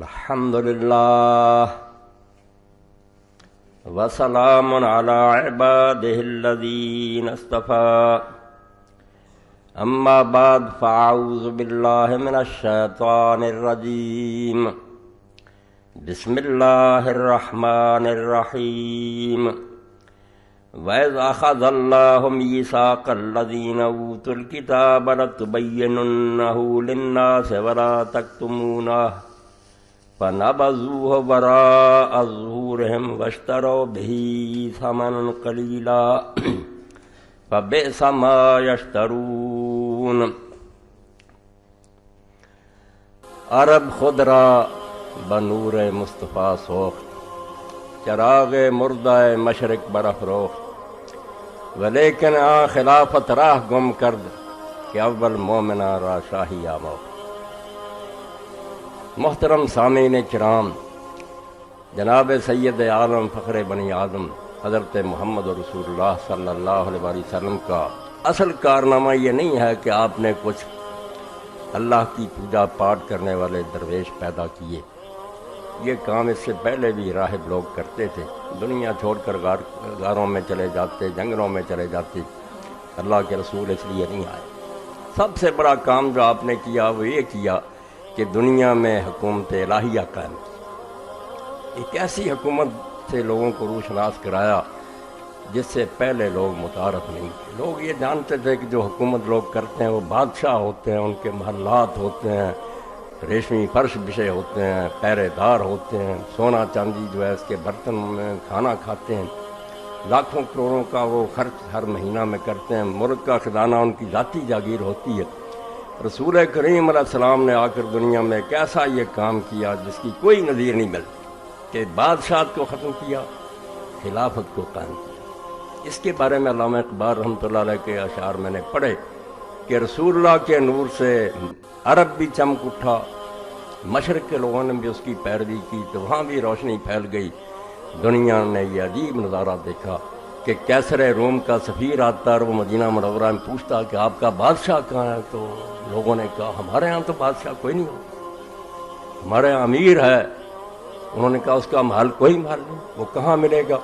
الحمد لله وسلام على عباده الذين اصطفى أما بعد فأعوذ بالله من الشيطان الرجيم بسم الله الرحمن الرحيم وَإِذْ أَخَذَ اللَّهُ مِيثَاقَ الَّذِينَ أُوتُوا الْكِتَابَ لَتُبَيِّنُنَّهُ لِلنَّاسِ وَلَا تَكْتُمُونَهُ فَنَبَذُوهُ وَرَاءَ ظُهُورِهِمْ وَاشْتَرَوْا بِهِ ثَمَنًا قَلِيلًا فَبِئْسَ مَا يَشْتَرُونَ۔ عرب خود را بنور مصطفیٰ سوخت، چراغ مردہ مشرق برافروخت، ولیکن خلافت راہ گم کرد کہ اول مومنہ را شاہی آموخت۔ محترم سامعین کرام، جناب سید عالم فخر بنی آدم حضرت محمد رسول اللہ صلی اللہ علیہ وسلم کا اصل کارنامہ یہ نہیں ہے کہ آپ نے کچھ اللہ کی پوجا پاٹ کرنے والے درویش پیدا کیے۔ یہ کام اس سے پہلے بھی راہب لوگ کرتے تھے، دنیا چھوڑ کر غاروں میں چلے جاتے، جنگلوں میں چلے جاتے، اللہ کے رسول اس لیے نہیں آئے۔ سب سے بڑا کام جو آپ نے کیا وہ یہ کیا کہ دنیا میں حکومت الہیہ قائم کی، ایک ایسی حکومت سے لوگوں کو روشناس کرایا جس سے پہلے لوگ متعارف نہیں تھے۔ لوگ یہ جانتے تھے کہ جو حکومت لوگ کرتے ہیں وہ بادشاہ ہوتے ہیں، ان کے محلات ہوتے ہیں، ریشمی فرش بچھے ہوتے ہیں، پہرے دار ہوتے ہیں، سونا چاندی جو ہے اس کے برتن میں کھانا کھاتے ہیں، لاکھوں کروڑوں کا وہ خرچ ہر مہینہ میں کرتے ہیں، ملک کا خزانہ ان کی ذاتی جاگیر ہوتی ہے۔ رسول کریم علیہ السلام نے آ کر دنیا میں ایک ایسا یہ کام کیا جس کی کوئی نظیر نہیں ملتی کہ بادشاہت کو ختم کیا، خلافت کو قائم کیا۔ اس کے بارے میں علامہ اقبال رحمۃ اللہ علیہ کے اشعار میں نے پڑھے کہ رسول اللہ کے نور سے عرب بھی چمک اٹھا، مشرق کے لوگوں نے بھی اس کی پیروی کی تو وہاں بھی روشنی پھیل گئی۔ دنیا نے یہ عجیب نظارہ دیکھا کہ کیسر روم کا سفیر آتا اور وہ مدینہ منورہ میں پوچھتا کہ آپ کا بادشاہ کہاں ہے؟ تو لوگوں نے کہا ہمارے ہاں تو بادشاہ کوئی نہیں ہو، ہمارے یہاں امیر ہے۔ انہوں نے کہا اس کا محل کوئی محل نہیں، وہ کہاں ملے گا؟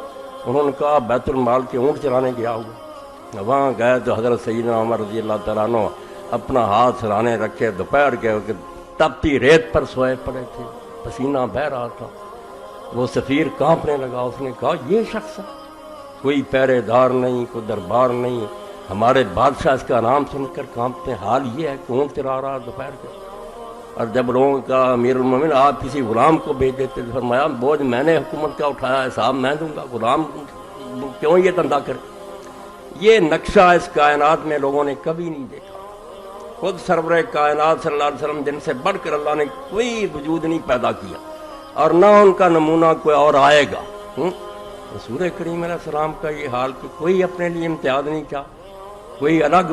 انہوں نے کہا بیت المال کے اونٹ چلانے گیا ہوا۔ وہاں گئے تو حضرت سیدنا عمر رضی اللہ تعالیٰ عنہ اپنا ہاتھ سرانے رکھے، دوپہر کے تپتی ریت پر سوئے پڑے تھے، پسینہ بہہ رہا تھا۔ وہ سفیر کانپنے لگا، اس نے کہا یہ شخص ہے، کوئی پہرے دار نہیں، کوئی دربار نہیں، ہمارے بادشاہ اس کا نام سن کر کانپتے ہیں، حال یہ ہے کہ اونٹ چلا رہا دوپہر کے۔ اور جب لوگوں کا امیر المومنین آپ کسی غلام کو بھیج دیتے تو فرمایا بوجھ میں نے حکومت کا اٹھایا، حساب میں دوں گا، غلام کیوں یہ دھندا کرے؟ یہ نقشہ اس کائنات میں لوگوں نے کبھی نہیں دیکھا۔ خود سرور کائنات صلی اللہ علیہ وسلم جن سے بڑھ کر اللہ نے کوئی وجود نہیں پیدا کیا اور نہ ان کا نمونہ کوئی اور آئے گا۔ رسول کریم علیہ السلام کا یہ حال کہ کوئی اپنے لیے امتیاز نہیں چاہا، کوئی الگ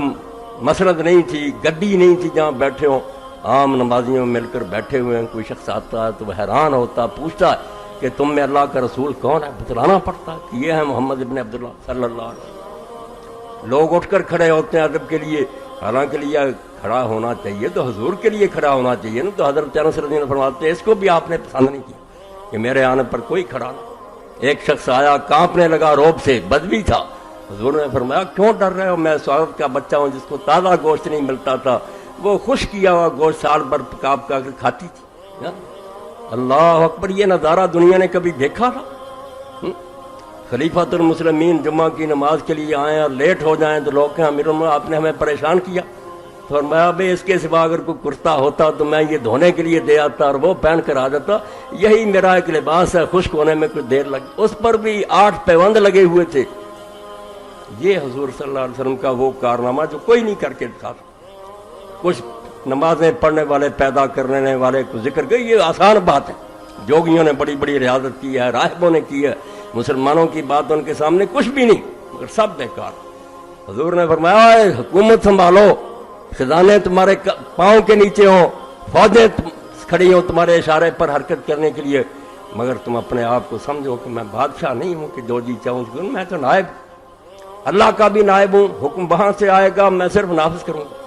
مسرت نہیں تھی، گدی نہیں تھی جہاں بیٹھے ہوں، عام نمازیوں میں مل کر بیٹھے ہوئے ہیں۔ کوئی شخص آتا ہے تو وہ حیران ہوتا، پوچھتا ہے کہ تم میں اللہ کا رسول کون ہے؟ بتلانا پڑتا کہ یہ ہے محمد ابن عبداللہ صلی اللہ علیہ وسلم۔ لوگ اٹھ کر کھڑے ہوتے ہیں ادب کے لیے، حالانکہ لیے کھڑا ہونا چاہیے تو حضور کے لیے کھڑا ہونا چاہیے نا۔ تو حضرت انس رضی اللہ عنہ فرماتے ہیں اس کو بھی آپ نے پسند نہیں کیا کہ میرے آنے پر کوئی کھڑا نہ۔ ایک شخص آیا کانپنے لگا روب سے، بدبی تھا، حضور نے فرمایا کیوں ڈر رہے ہو؟ میں سعادت کا بچہ ہوں جس کو تازہ گوشت نہیں ملتا تھا، وہ خشک کیا ہوا گوشت سال بھر پکا پکا کر کھاتی تھی۔ اللہ اکبر، یہ نظارہ دنیا نے کبھی دیکھا تھا؟ خلیفۃ المسلمین جمعہ کی نماز کے لیے آئیں اور لیٹ ہو جائیں تو لوگ کہیں امیر المومنین آپ نے ہمیں پریشان کیا۔ تو فرمایا بھائی اس کے سوا اگر کوئی کرتا ہوتا تو میں یہ دھونے کے لیے دے آتا اور وہ پہن کر آ جاتا، یہی میرا ایک لباس ہے، خشک ہونے میں کچھ دیر لگی۔ اس پر بھی 8 پیوند لگے ہوئے تھے۔ یہ حضور صلی اللہ علیہ وسلم کا وہ کارنامہ جو کوئی نہیں کر کے دکھا۔ کچھ نمازیں پڑھنے والے پیدا کرنے والے کو ذکر کر، یہ آسان بات ہے، جوگیوں نے بڑی بڑی ریاضت کی ہے، راہبوں نے کی ہے، مسلمانوں کی بات ان کے سامنے کچھ بھی نہیں، مگر سب بیکار۔ حضور نے فرمایا حکومت سنبھالو، خزانے تمہارے پاؤں کے نیچے ہوں، فوجیں کھڑی ہوں تمہارے اشارے پر حرکت کرنے کے لیے، مگر تم اپنے آپ کو سمجھو کہ میں بادشاہ نہیں ہوں کہ جو جی چاہوں کروں، میں تو نائب، اللہ کا بھی نائب ہوں، حکم وہاں سے آئے گا میں صرف نافذ کروں گا۔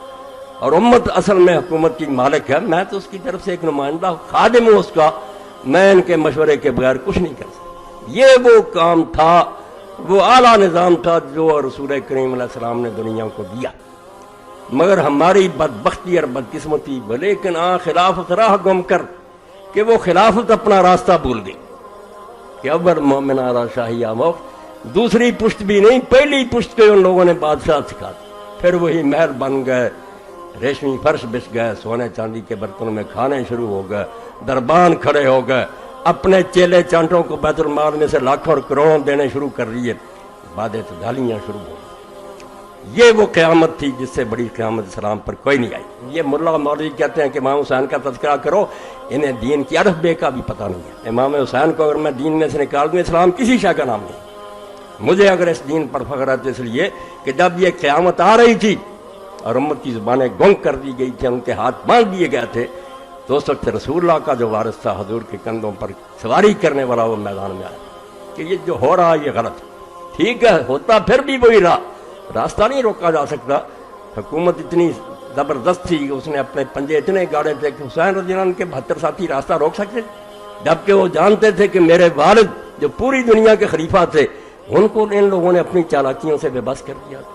اور امت اصل میں حکومت کی مالک ہے، میں تو اس کی طرف سے ایک نمائندہ خادم ہوں اس کا، میں ان کے مشورے کے بغیر کچھ نہیں کر سکتا۔ یہ وہ کام تھا، وہ اعلیٰ نظام تھا جو رسول کریم علیہ السلام نے دنیا کو دیا، مگر ہماری بدبختی اور بدقسمتی لیکن خلافت راہ گم کر کہ وہ خلافت اپنا راستہ بھول گئی کہ ابر مومن آرا شاہی آموخ، دوسری پشت بھی نہیں، پہلی پشت کے ان لوگوں نے بادشاہ سکھا دی، پھر وہی محل بن گئے، ریشمی فرش بچ گئے، سونے چاندی کے برتنوں میں کھانے شروع ہو گئے، دربان کھڑے ہو گئے، اپنے چیلے چانٹوں کو بیت المال میں سے لاکھوں اور کروڑوں دینے شروع کر دیے، بادیں تو گالیاں شروع ہو گئی۔ یہ وہ قیامت تھی جس سے بڑی قیامت اسلام پر کوئی نہیں آئی۔ یہ ملا مولوی کہتے ہیں کہ امام حسین کا تذکرہ کرو، انہیں دین کی الف بے کا بھی پتہ نہیں ہے۔ امام حسین کو اگر میں دین میں سے نکال دوں، اسلام کسی شے کا نام نہیں۔ مجھے اگر اس دین پر فخر ہے تو اس لیے کہ جب یہ قیامت آ رہی تھی اور امت کی زبانیں گنگ کر دی گئی تھی، ان کے ہاتھ باندھ دیے گئے تھے، تو اس وقت رسول اللہ کا جو وارث تھا حضور کے کندھوں پر سواری کرنے والا، وہ میدان میں آیا کہ یہ جو ہو رہا یہ غلط ہے۔ ٹھیک ہے، ہوتا پھر بھی وہی رہا، راستہ نہیں روکا جا سکتا۔ حکومت اتنی زبردست تھی کہ اس نے اپنے پنجے اتنے گاڑے تھے کہ حسین رضی اللہ عنہ کے 72 ساتھی راستہ روک سکتے، جبکہ وہ جانتے تھے کہ میرے والد جو پوری دنیا کے خلیفہ تھے، ان کو ان لوگوں نے اپنی چالاکیوں سے بے بس کر دیا تھا۔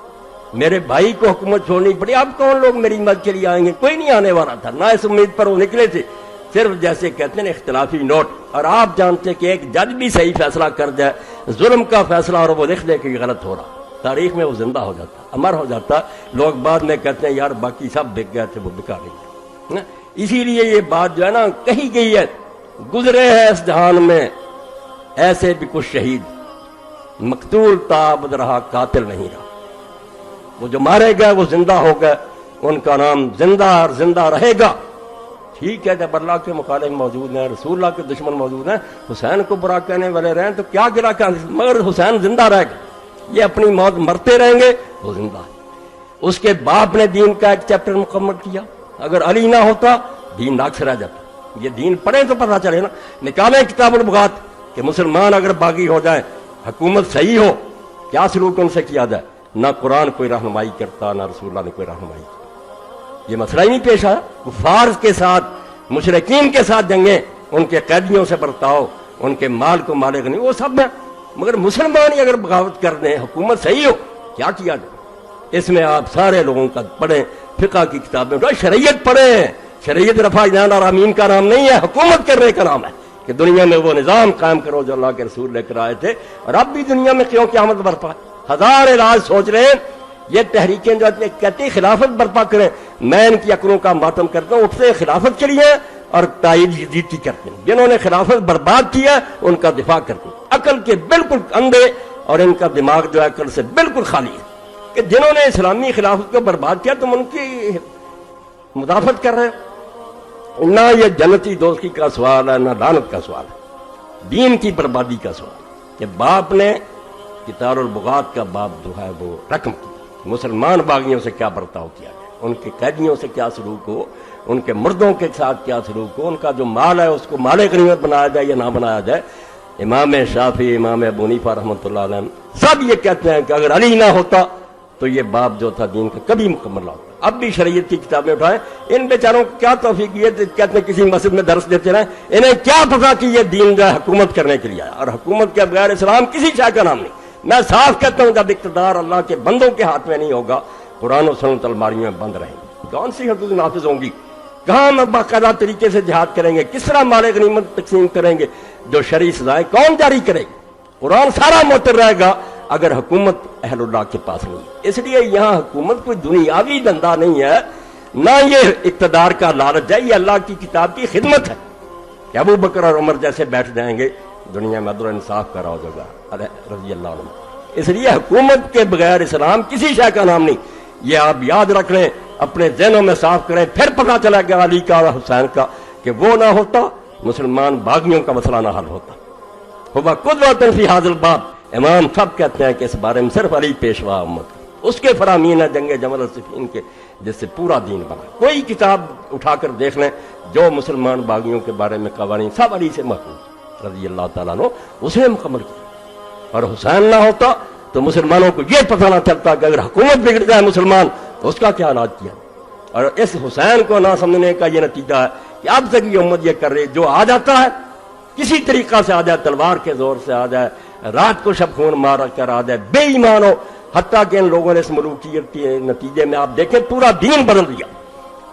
میرے بھائی کو حکومت چھوڑنی پڑی، اب کون لوگ میری مدد کے لیے آئیں گے؟ کوئی نہیں آنے والا تھا، نہ اس امید پر وہ نکلے تھے، صرف جیسے کہتے ہیں اختلافی نوٹ۔ اور آپ جانتے ہیں کہ ایک جج بھی صحیح فیصلہ کر جائے، ظلم کا فیصلہ، اور وہ لکھ دے کہ یہ غلط ہو رہا، تاریخ میں وہ زندہ ہو جاتا، امر ہو جاتا، لوگ بعد میں کہتے ہیں یار باقی سب بک گئے تھے، وہ بکا نہیں گئے۔ اسی لیے یہ بات جو ہے نا کہی گئی ہے، گزرے ہیں اس جہان میں ایسے بھی کچھ شہید، مقتول تابد رہا قاتل نہیں رہا۔ وہ جو مارے گئے وہ زندہ ہو گئے، ان کا نام زندہ اور زندہ رہے گا۔ ٹھیک ہے، جب اللہ کے مخالف موجود ہیں، رسول اللہ کے دشمن موجود ہیں، حسین کو برا کہنے والے رہیں تو کیا گرا کہ مگر حسین زندہ رہے گا، یہ اپنی موت مرتے رہیں گے، وہ زندہ ہے۔ اس کے باپ نے دین کا ایک چیپٹر مکمل کیا، اگر علی نہ ہوتا دین ناقص رہ جاتا۔ یہ دین پڑھیں تو پتہ چلے نا، نکالیں کتاب البغات کہ مسلمان اگر باغی ہو جائیں، حکومت صحیح ہو، کیا سلوک ان سے کیا جائے؟ نہ قرآن کوئی رہنمائی کرتا، نہ رسول اللہ نے کوئی رہنمائی کی۔ یہ مسئلہ ہی نہیں پیش آیا۔ کفار کے ساتھ، مشرکین کے ساتھ جنگیں، ان کے قیدیوں سے برتاؤ، ان کے مال کو مالک نہیں، وہ سب ہے، مگر مسلمان ہی اگر بغاوت کر دیں، حکومت صحیح ہو، کیا کیا جائے؟ اس میں آپ سارے لوگوں کا پڑھیں، فقہ کی کتابیں پڑھیں، شریعت پڑھیں۔ شریعت رفع جان اور امین کا نام نہیں ہے، حکومت کرنے کا نام ہے کہ دنیا میں وہ نظام قائم کرو جو اللہ کے رسول لے کر آئے تھے۔ اور اب بھی دنیا میں کیوں قیامت برپا ہے؟ ہزار علاج سوچ رہے ہیں، یہ تحریکیں جو کہتی خلافت برپا کریں، میں ان کی عقلوں کا ماتم کرتا ہوں، اٹھتے خلافت کے لیے اور تائید یزید کی کرتے ہیں۔ جنہوں نے خلافت برباد کیا ان کا دفاع کرتے ہیں، عقل کے بالکل اندھے، اور ان کا دماغ جو ہے عقل سے بالکل خالی ہے کہ جنہوں نے اسلامی خلافت کو برباد کیا تم ان کی مدافعت کر رہے ہو۔ نہ یہ جنتی دوستی کا سوال ہے، نہ لعنت کا سوال ہے، دین کی بربادی کا سوال ہے کہ باپ نے کتاب البغات کا باب جو ہے وہ رقم کیا، مسلمان باغیوں سے کیا برتاؤ کیا گیا، ان کے قیدیوں سے کیا سلوک ہو، ان کے مردوں کے ساتھ کیا سلوک ہو، ان کا جو مال ہے اس کو مال غنیمت بنایا جائے یا نہ بنایا جائے۔ امام شافعی، امام ابو حنیفہ رحمۃ اللہ علیہ سب یہ کہتے ہیں کہ اگر علی نہ ہوتا تو یہ باب جو تھا دین کا کبھی مکمل نہ ہوتا۔ اب بھی شریعت کی کتابیں اٹھائیں، ان بیچاروں کو کیا توفیق یہ کہتے ہیں کسی مسجد میں درس دیتے رہیں، انہیں کیا پتا کہ یہ دین جو ہے حکومت کرنے کے لیے آیا، اور حکومت کے بغیر اسلام کسی شے کا نام نہیں۔ میں صاف کہتا ہوں جب اقتدار اللہ کے بندوں کے ہاتھ میں نہیں ہوگا، قرآن و سنت الماریوں میں بند رہیں گی، کون سی حدود نافذ ہوں گی، کہاں ہم باقاعدہ طریقے سے جہاد کریں گے، کس طرح مال غنیمت تقسیم کریں گے، جو شرعی سزائیں کون جاری کرے گی؟ قرآن سارا معطل رہے گا اگر حکومت اہل اللہ کے پاس نہیں ہے۔ اس لیے یہاں حکومت کوئی دنیاوی دندہ نہیں ہے، نہ یہ اقتدار کا لالچ ہے، یہ اللہ کی کتاب کی خدمت ہے کہ ابو بکر اور عمر جیسے بیٹھ جائیں گے دنیا میں عدل و انصاف کا راج ہوگا رضی اللہ عنہ۔ اس لیے حکومت کے بغیر اسلام کسی شے کا نام نہیں، یہ آپ یاد رکھ لیں، اپنے ذہنوں میں صاف کریں، پھر پتہ چلا کہ علی کا اور حسین کا کہ وہ نہ ہوتا مسلمان باغیوں کا مسئلہ نہ حل ہوتا۔ ہوا قدوۃ فی ھذا الباب، امام سب کہتے ہیں کہ اس بارے میں صرف علی پیشوا امت، اس کے فرامین ہے جنگ جمل اور صفین کے، جس سے پورا دین بنا۔ کوئی کتاب اٹھا کر دیکھ لیں جو مسلمان باغیوں کے بارے میں قوانین سب علی سے محفوظ رضی اللہ تعالیٰ عنہ، اس نے مکمل کیا۔ اور حسین نہ ہوتا تو مسلمانوں کو یہ پتہ نہ چلتا کہ اگر حکومت بگڑ جائے مسلمان تو اس کا کیا علاج کیا۔ اور اس حسین کو نہ سمجھنے کا یہ نتیجہ ہے کہ اب تک یہ امت یہ کر رہی، جو آ جاتا ہے کسی طریقہ سے آ جائے، تلوار کے زور سے آ جائے، رات کو شب خون مار کر آ جائے، بے ایمان ہو، حتیٰ کہ ان لوگوں نے اس ملوکیت کے نتیجے میں آپ دیکھیں پورا دین بدل دیا۔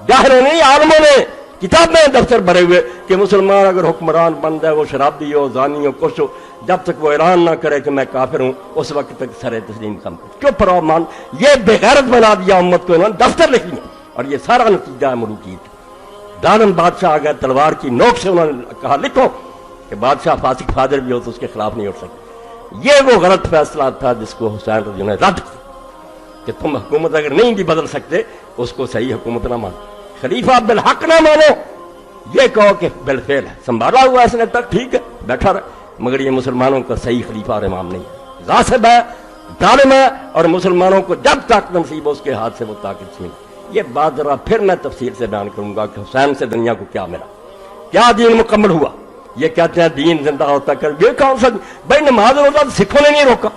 جاہلوں نے، عالموں نے کتاب میں دفتر بھرے ہوئے کہ مسلمان اگر حکمران بن جائے، وہ شرابی ہو، زانی ہو، کچھ ہو، جب تک وہ اعلان نہ کرے کہ میں کافر ہوں اس وقت تک سر تسلیم کم کر، چپ رہو مان۔ یہ بے غیرت بنا دیا امت کو، انہوں نے دفتر لکھ دیا، اور یہ سارا نتیجہ ہے ملوکیت۔ ظالم بادشاہ آ گیا، تلوار کی نوک سے انہوں نے کہا لکھو کہ بادشاہ فاسق فاجر بھی ہو تو اس کے خلاف نہیں اٹھ سکتے۔ یہ وہ غلط فیصلہ تھا جس کو حسین رضی اللہ عنہ نے رد کیا کہ تم حکومت اگر نہیں بھی بدل سکتے اس کو صحیح حکومت نہ مانو، خلیفہ بالحق نہ مانو، یہ کہو کہ بالفعل ہے، سنبھالا ہوا اس نے تک ٹھیک ہے بیٹھا رہے، مگر یہ مسلمانوں کا صحیح خلیفہ اور امام نہیں ہے، غاصب ہے، ظالم ہے، اور مسلمانوں کو جب طاقت نصیب ہو اس کے ہاتھ سے وہ طاقت چھین۔ یہ بات ذرا پھر میں تفصیل سے بیان کروں گا کہ حسین سے دنیا کو کیا ملا، کیا دین مکمل ہوا۔ یہ کہتے ہیں دین زندہ ہوتا کر، یہ کون سا بھائی نماز روزہ سکھوں نے نہیں روکا،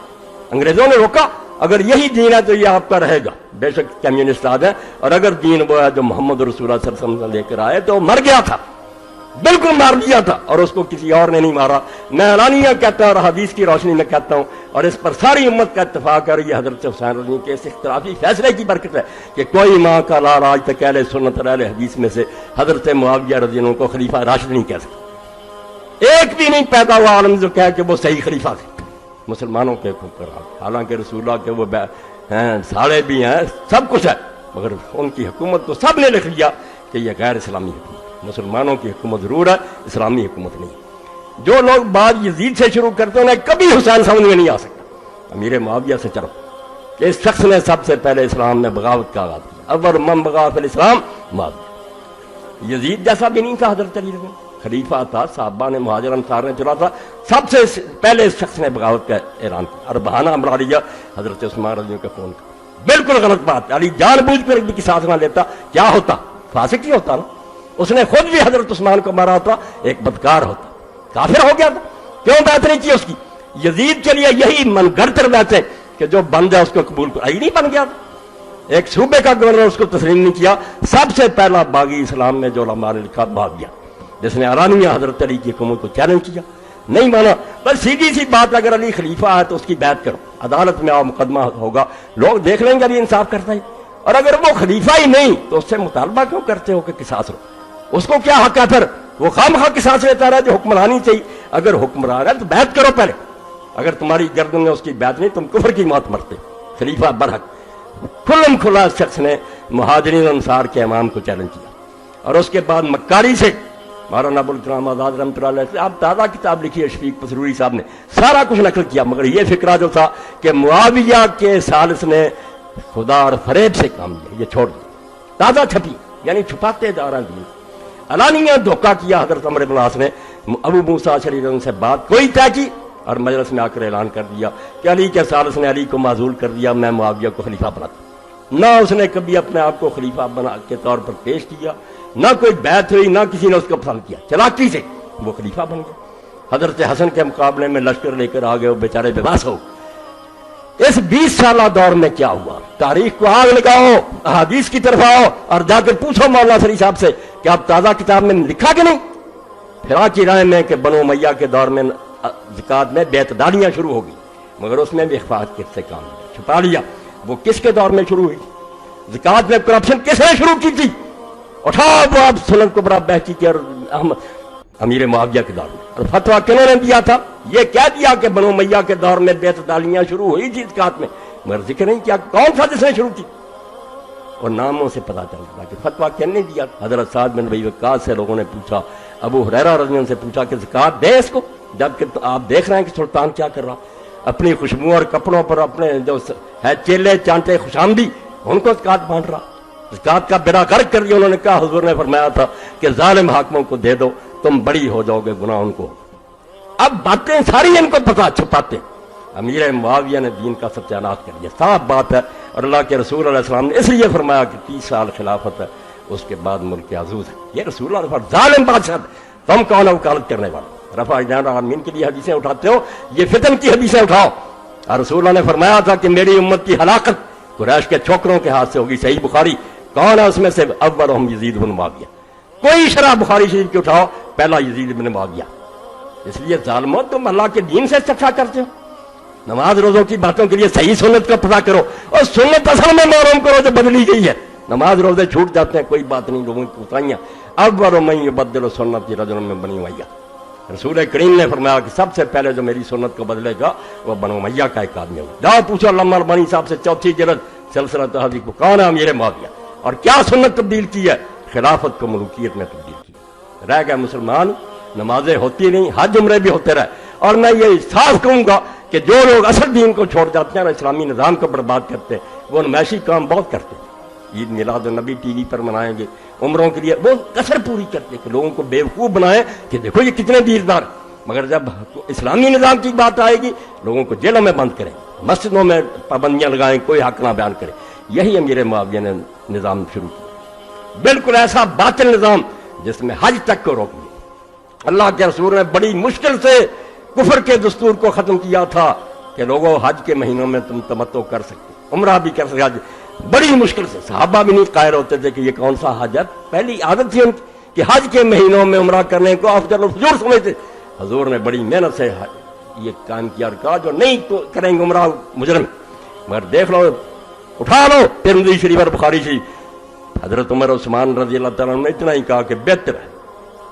انگریزوں نے روکا، اگر یہی دین ہے تو یہ آپ کا رہے گا، بے شک کمیونسٹ آ ہیں، اور اگر دین وہ ہے جو محمد رسول اللہ صلی اللہ علیہ وسلم لے کر آئے تو مر گیا تھا، بالکل مار دیا تھا، اور اس کو کسی اور نے نہیں مارا۔ میں اعلانیہ کہتا ہوں اور حدیث کی روشنی میں کہتا ہوں، اور اس پر ساری امت کا اتفاق ہے، یہ حضرت حسین رضی کے اس اختلافی فیصلے کی برکت ہے کہ کوئی ماں کا لال آج تک اہل سنت اور اہل حدیث میں سے حضرت معاویہ رضی اللہ عنہ کو خلیفہ راشد نہیں کہہ سکتا۔ ایک بھی نہیں پیدا ہوا عالم جو کہے کہ وہ صحیح خلیفہ تھے مسلمانوں کے حکمران، حالانکہ رسول اللہ کے وہ ساڑے بھی ہیں، سب کچھ ہے، مگر ان کی حکومت کو سب نے لکھ لیا کہ یہ غیر اسلامی حکومت، مسلمانوں کی حکومت ضرور ہے، اسلامی حکومت نہیں۔ جو لوگ بعد یزید سے شروع کرتے ہیں انہیں کبھی حسین سمجھ میں نہیں آ سکتا۔ امیر معاویہ سے چلو کہ اس شخص نے سب سے پہلے اسلام میں بغاوت کا آغاز کیا، اول من بغا فی الاسلام معاویہ۔ یزید جیسا بھی نہیں تھا حضرت علی رضی اللہ عنہ، خلیفہ تھا، صحابہ نے، مہاجر انصار نے چلا تھا، سب سے پہلے اس شخص نے بغاوت کا اعلان کیا، اور بہانہ بنا لیا حضرت عثمان رضی اللہ عنہ کا فون کا۔ بالکل غلط بات، علی جان بوجھ کر ایک کی ساتھ نہ لیتا، کیا ہوتا؟ فاسق ہی ہوتا نا، اس نے خود بھی حضرت عثمان کو مارا ہوتا، ایک بدکار ہوتا، کافر ہو گیا تھا، کیوں بیعت نہیں کی اس کی؟ یزید کے لیے یہی من گھڑتر بیعتیں کہ جو بن جائے اس کو قبول کر، نہیں بن گیا تھا، ایک صوبے کا گورنر اس کو تسلیم نہیں کیا۔ سب سے پہلا باغی اسلام میں جو علماء نے لکھا بھاگ گیا، جس نے اعلانیہ حضرت علی کی حکومت کو چیلنج کیا، نہیں مانا۔ بس سیدھی سی بات، اگر علی خلیفہ ہے تو اس کی بیعت کرو، عدالت میں آؤ، مقدمہ ہوگا، لوگ دیکھ لیں گے علی انصاف کرتا ہے، اور اگر وہ خلیفہ ہی نہیں تو اس سے مطالبہ کیوں کرتے ہو کہ قصاص لو؟ اس کو کیا حق ہے پھر؟ وہ خواہ قصاص لیتا رہا جو حکمرانی چاہیے۔ اگر حکمران ہے تو بیعت کرو پہلے، اگر تمہاری گردن میں اس کی بیعت نہیں تم کفر کی موت مرتے۔ خلیفہ برحق کھلم کھلا اس شخص نے مہاجرین انصار کے امام کو چیلنج کیا، اور اس کے بعد مکاری سے مولانا ابوالکلام آزاد رحمۃ اللہ علیہ سے آپ تازہ کتاب لکھی ہے، شفیق پسروری صاحب نے سارا کچھ نقل کیا، مگر یہ فکرہ جو تھا کہ معاویہ کے ثالث نے خدا اور فریب سے کام لیا، یہ چھوڑ دیا، تازہ چھپی، یعنی چھپاتے جا رہے ہیں۔ علانیہ دھوکہ کیا حضرت عمرو بن العاص نے، ابو موسیٰ اشعری رضی اللہ عنہ سے بات کوئی طے کی، اور مجلس میں آ کر اعلان کر دیا کہ علی کے ثالث نے علی کو معزول کر دیا، میں معاویہ کو خلیفہ بناتا۔ نہ اس نے کبھی اپنے آپ کو خلیفہ بنا کے طور پر پیش کیا، نہ کوئی بیعت ہوئی، نہ کسی نے اس کو پسند کیا، چلاکی سے وہ خلیفہ بن گیا۔ حضرت حسن کے مقابلے میں لشکر لے کر آ گئے، وہ بیچارے بے بس ہو۔ اس 20 سالہ دور میں کیا ہوا؟ تاریخ کو آگ لگاؤ، احادیث کی طرف آؤ، اور جا کر پوچھو مولانا سری صاحب سے کہ آپ تازہ کتاب میں لکھا کہ نہیں؟ پھرا کی رائے میں کہ بنو امیہ کے دور میں زکات میں بیعت داریاں شروع ہو گئی، مگر اس میں بھی اخفاق سے کام لیا، چھپا لیا۔ وہ کس کے دور میں شروع ہوئی؟ زکات میں کرپشن کس نے شروع کی تھی؟ اٹھاؤ وہ آپ سنن کبریٰ بہچی کے اور امیر معاویہ کے دور میں، اور فتویٰ کنہوں نے دیا تھا؟ یہ کہہ دیا کہ بنو امیہ کے دور میں بیعت دالیاں شروع ہوئی تھی زکات میں، مگر ذکر نہیں کیا کون تھا جس نے شروع کی، اور ناموں سے پتہ چلتا کہ فتویٰ کن نے دیا۔ حضرت سعد بن ابی وقاص سے لوگوں نے پوچھا، ابو ہریرہ رضی اللہ عنہ سے پوچھا کہ زکات دیں اس کو، جبکہ آپ دیکھ رہے ہیں کہ سلطان کیا کر رہا، اپنی خوشبو اور کپڑوں پر اپنے جو ہے چیلے چانٹے خوشامدی ان کو زکات بانٹ رہا، زکات کا بیڑا غرق کر دیا۔ انہوں نے کہا حضور نے فرمایا تھا کہ ظالم حاکموں کو دے دو، تم بڑی ہو جاؤ گے، گناہ ان کو۔ اب باتیں ساری ان کو پتا، چھپاتے۔ امیر معاویہ نے دین کا ستیاناش کر دیا، صاف بات ہے، اور اللہ کے رسول علیہ السلام نے اس لیے فرمایا کہ 30 سال خلافت ہے، اس کے بعد ملک عزوز ہے۔ یہ رسول اللہ نے ظالم بادشاہ، تم کون ہو وکالت کرنے والا؟ رفع جان العالمین کے لیے حدیثیں اٹھاتے ہو، یہ فتن کی حدیثیں اٹھاؤ۔ اور رسول اللہ نے فرمایا تھا کہ میری امت کی ہلاکت قریش کے چھوکروں کے ہاتھ سے ہوگی، صحیح بخاری کون ہے اس میں سے؟ اولہم یزید بن معاویہ. کوئی شرح بخاری شریف کی اٹھاؤ، پہلا یزید بن معاویہ. اس لیے ظالموں تم اللہ کے دین سے چکھا کرتے ہو. نماز روزوں کی باتوں کے لیے صحیح سنت کا پتہ کرو اور سنت اصل میں معلوم کرو جو بدلی گئی ہے. نماز روزے چھوٹ جاتے ہیں کوئی بات نہیں، لوگوں کی کوتاہیاں. اول من یبدل سنتی رجل من بنی امیہ. رسول کریم نے فرمایا کہ سب سے پہلے جو میری سنت کو بدلے گا وہ بنو امیہ کا ایک آدمی ہوگا. جاؤ پوچھو علامہ البانی صاحب سے 4 جلد سلسلہ تحدیث کو، کون ہے امیر معاویہ اور کیا سنت تبدیل کی ہے؟ خلافت کو ملوکیت میں تبدیل کی. رہ گئے مسلمان، نمازیں ہوتی نہیں، حج عمرے بھی ہوتے رہے. اور میں یہ صاف کہوں گا کہ جو لوگ اصل دین کو چھوڑ جاتے ہیں اور اسلامی نظام کو برباد کرتے ہیں وہ نمائشی کام بہت کرتے ہیں. عید میلاد النبی ٹی وی پر منائیں گے، عمروں کے لیے وہ کثر پوری کرتے کہ لوگوں کو بیوقوف بنائیں کہ دیکھو یہ کتنے دیندار. مگر جب اسلامی نظام کی بات آئے گی لوگوں کو جیلوں میں بند کریں، مسجدوں میں پابندیاں لگائیں، کوئی حق نہ بیان کرے. یہی امیر معاویہ نے نظام شروع کیا، بالکل ایسا باطل نظام جس میں حج تک کو روک دیا. اللہ کے رسول نے بڑی مشکل سے کفر کے دستور کو ختم کیا تھا کہ لوگوں حج کے مہینوں میں تم تمتع کر سکتے، عمرہ بھی کر سکتے. حج بڑی مشکل سے، صحابہ بھی نہیں قائل ہوتے تھے کہ یہ کون سا حج ہے. پہلی عادت تھی ان کی کہ حج کے مہینوں میں عمرہ کرنے کو افضل الفجور سمجھتے. حضور نے بڑی محنت سے یہ کام کیا اور کہا جو نہیں تو کریں گے عمرہ مجرم. مگر دیکھ لو، اٹھا لو ترمذی شریف اور بخاری شریف، حضرت عمر عثمان رضی اللہ تعالیٰ نے اتنا ہی کہا کہ بہتر ہے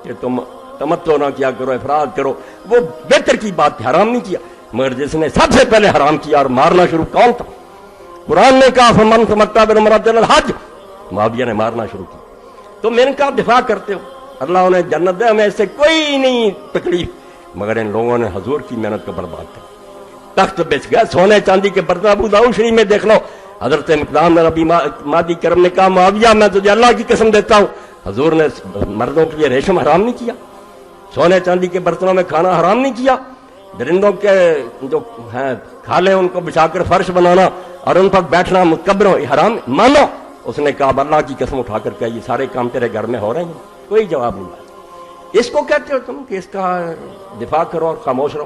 کہ تم تمتع نہ کیا کرو، افراد کرو. وہ بہتر کی بات حرام نہیں کیا. مگر جس نے سب سے پہلے حرام کیا اور مارنا شروع کون تھا؟ قرآن نے کہا فمن تمتع بالعمرۃ الی الحج، معاویہ نے مارنا شروع کیا. تم ان کا دفاع کرتے ہو، اللہ انہیں جنت دے، ہمیں اس سے کوئی نہیں تکلیف. مگر ان لوگوں نے حضور کی محنت کو برباد کر تخت بیچ گیا. سونے چاندی کے برتن ابو داؤد شریف میں دیکھ لو، حضرت مقدام نبی مادی کرم نے کہا معاویہ میں تجھے اللہ کی قسم دیتا ہوں حضور نے مردوں کے لیے ریشم حرام نہیں کیا، سونے چاندی کے برتنوں میں کھانا حرام نہیں کیا، درندوں کے جو ہیں کھالے ان کو بچھا کر فرش بنانا اور ان پر بیٹھنا متکبروں حرام مانو. اس نے کہا اللہ کی قسم اٹھا کر کہ یہ سارے کام تیرے گھر میں ہو رہے ہیں. کوئی جواب نہیں آیا. اس کو کہتے ہو تم کہ اس کا دفاع کرو اور خاموش رہو.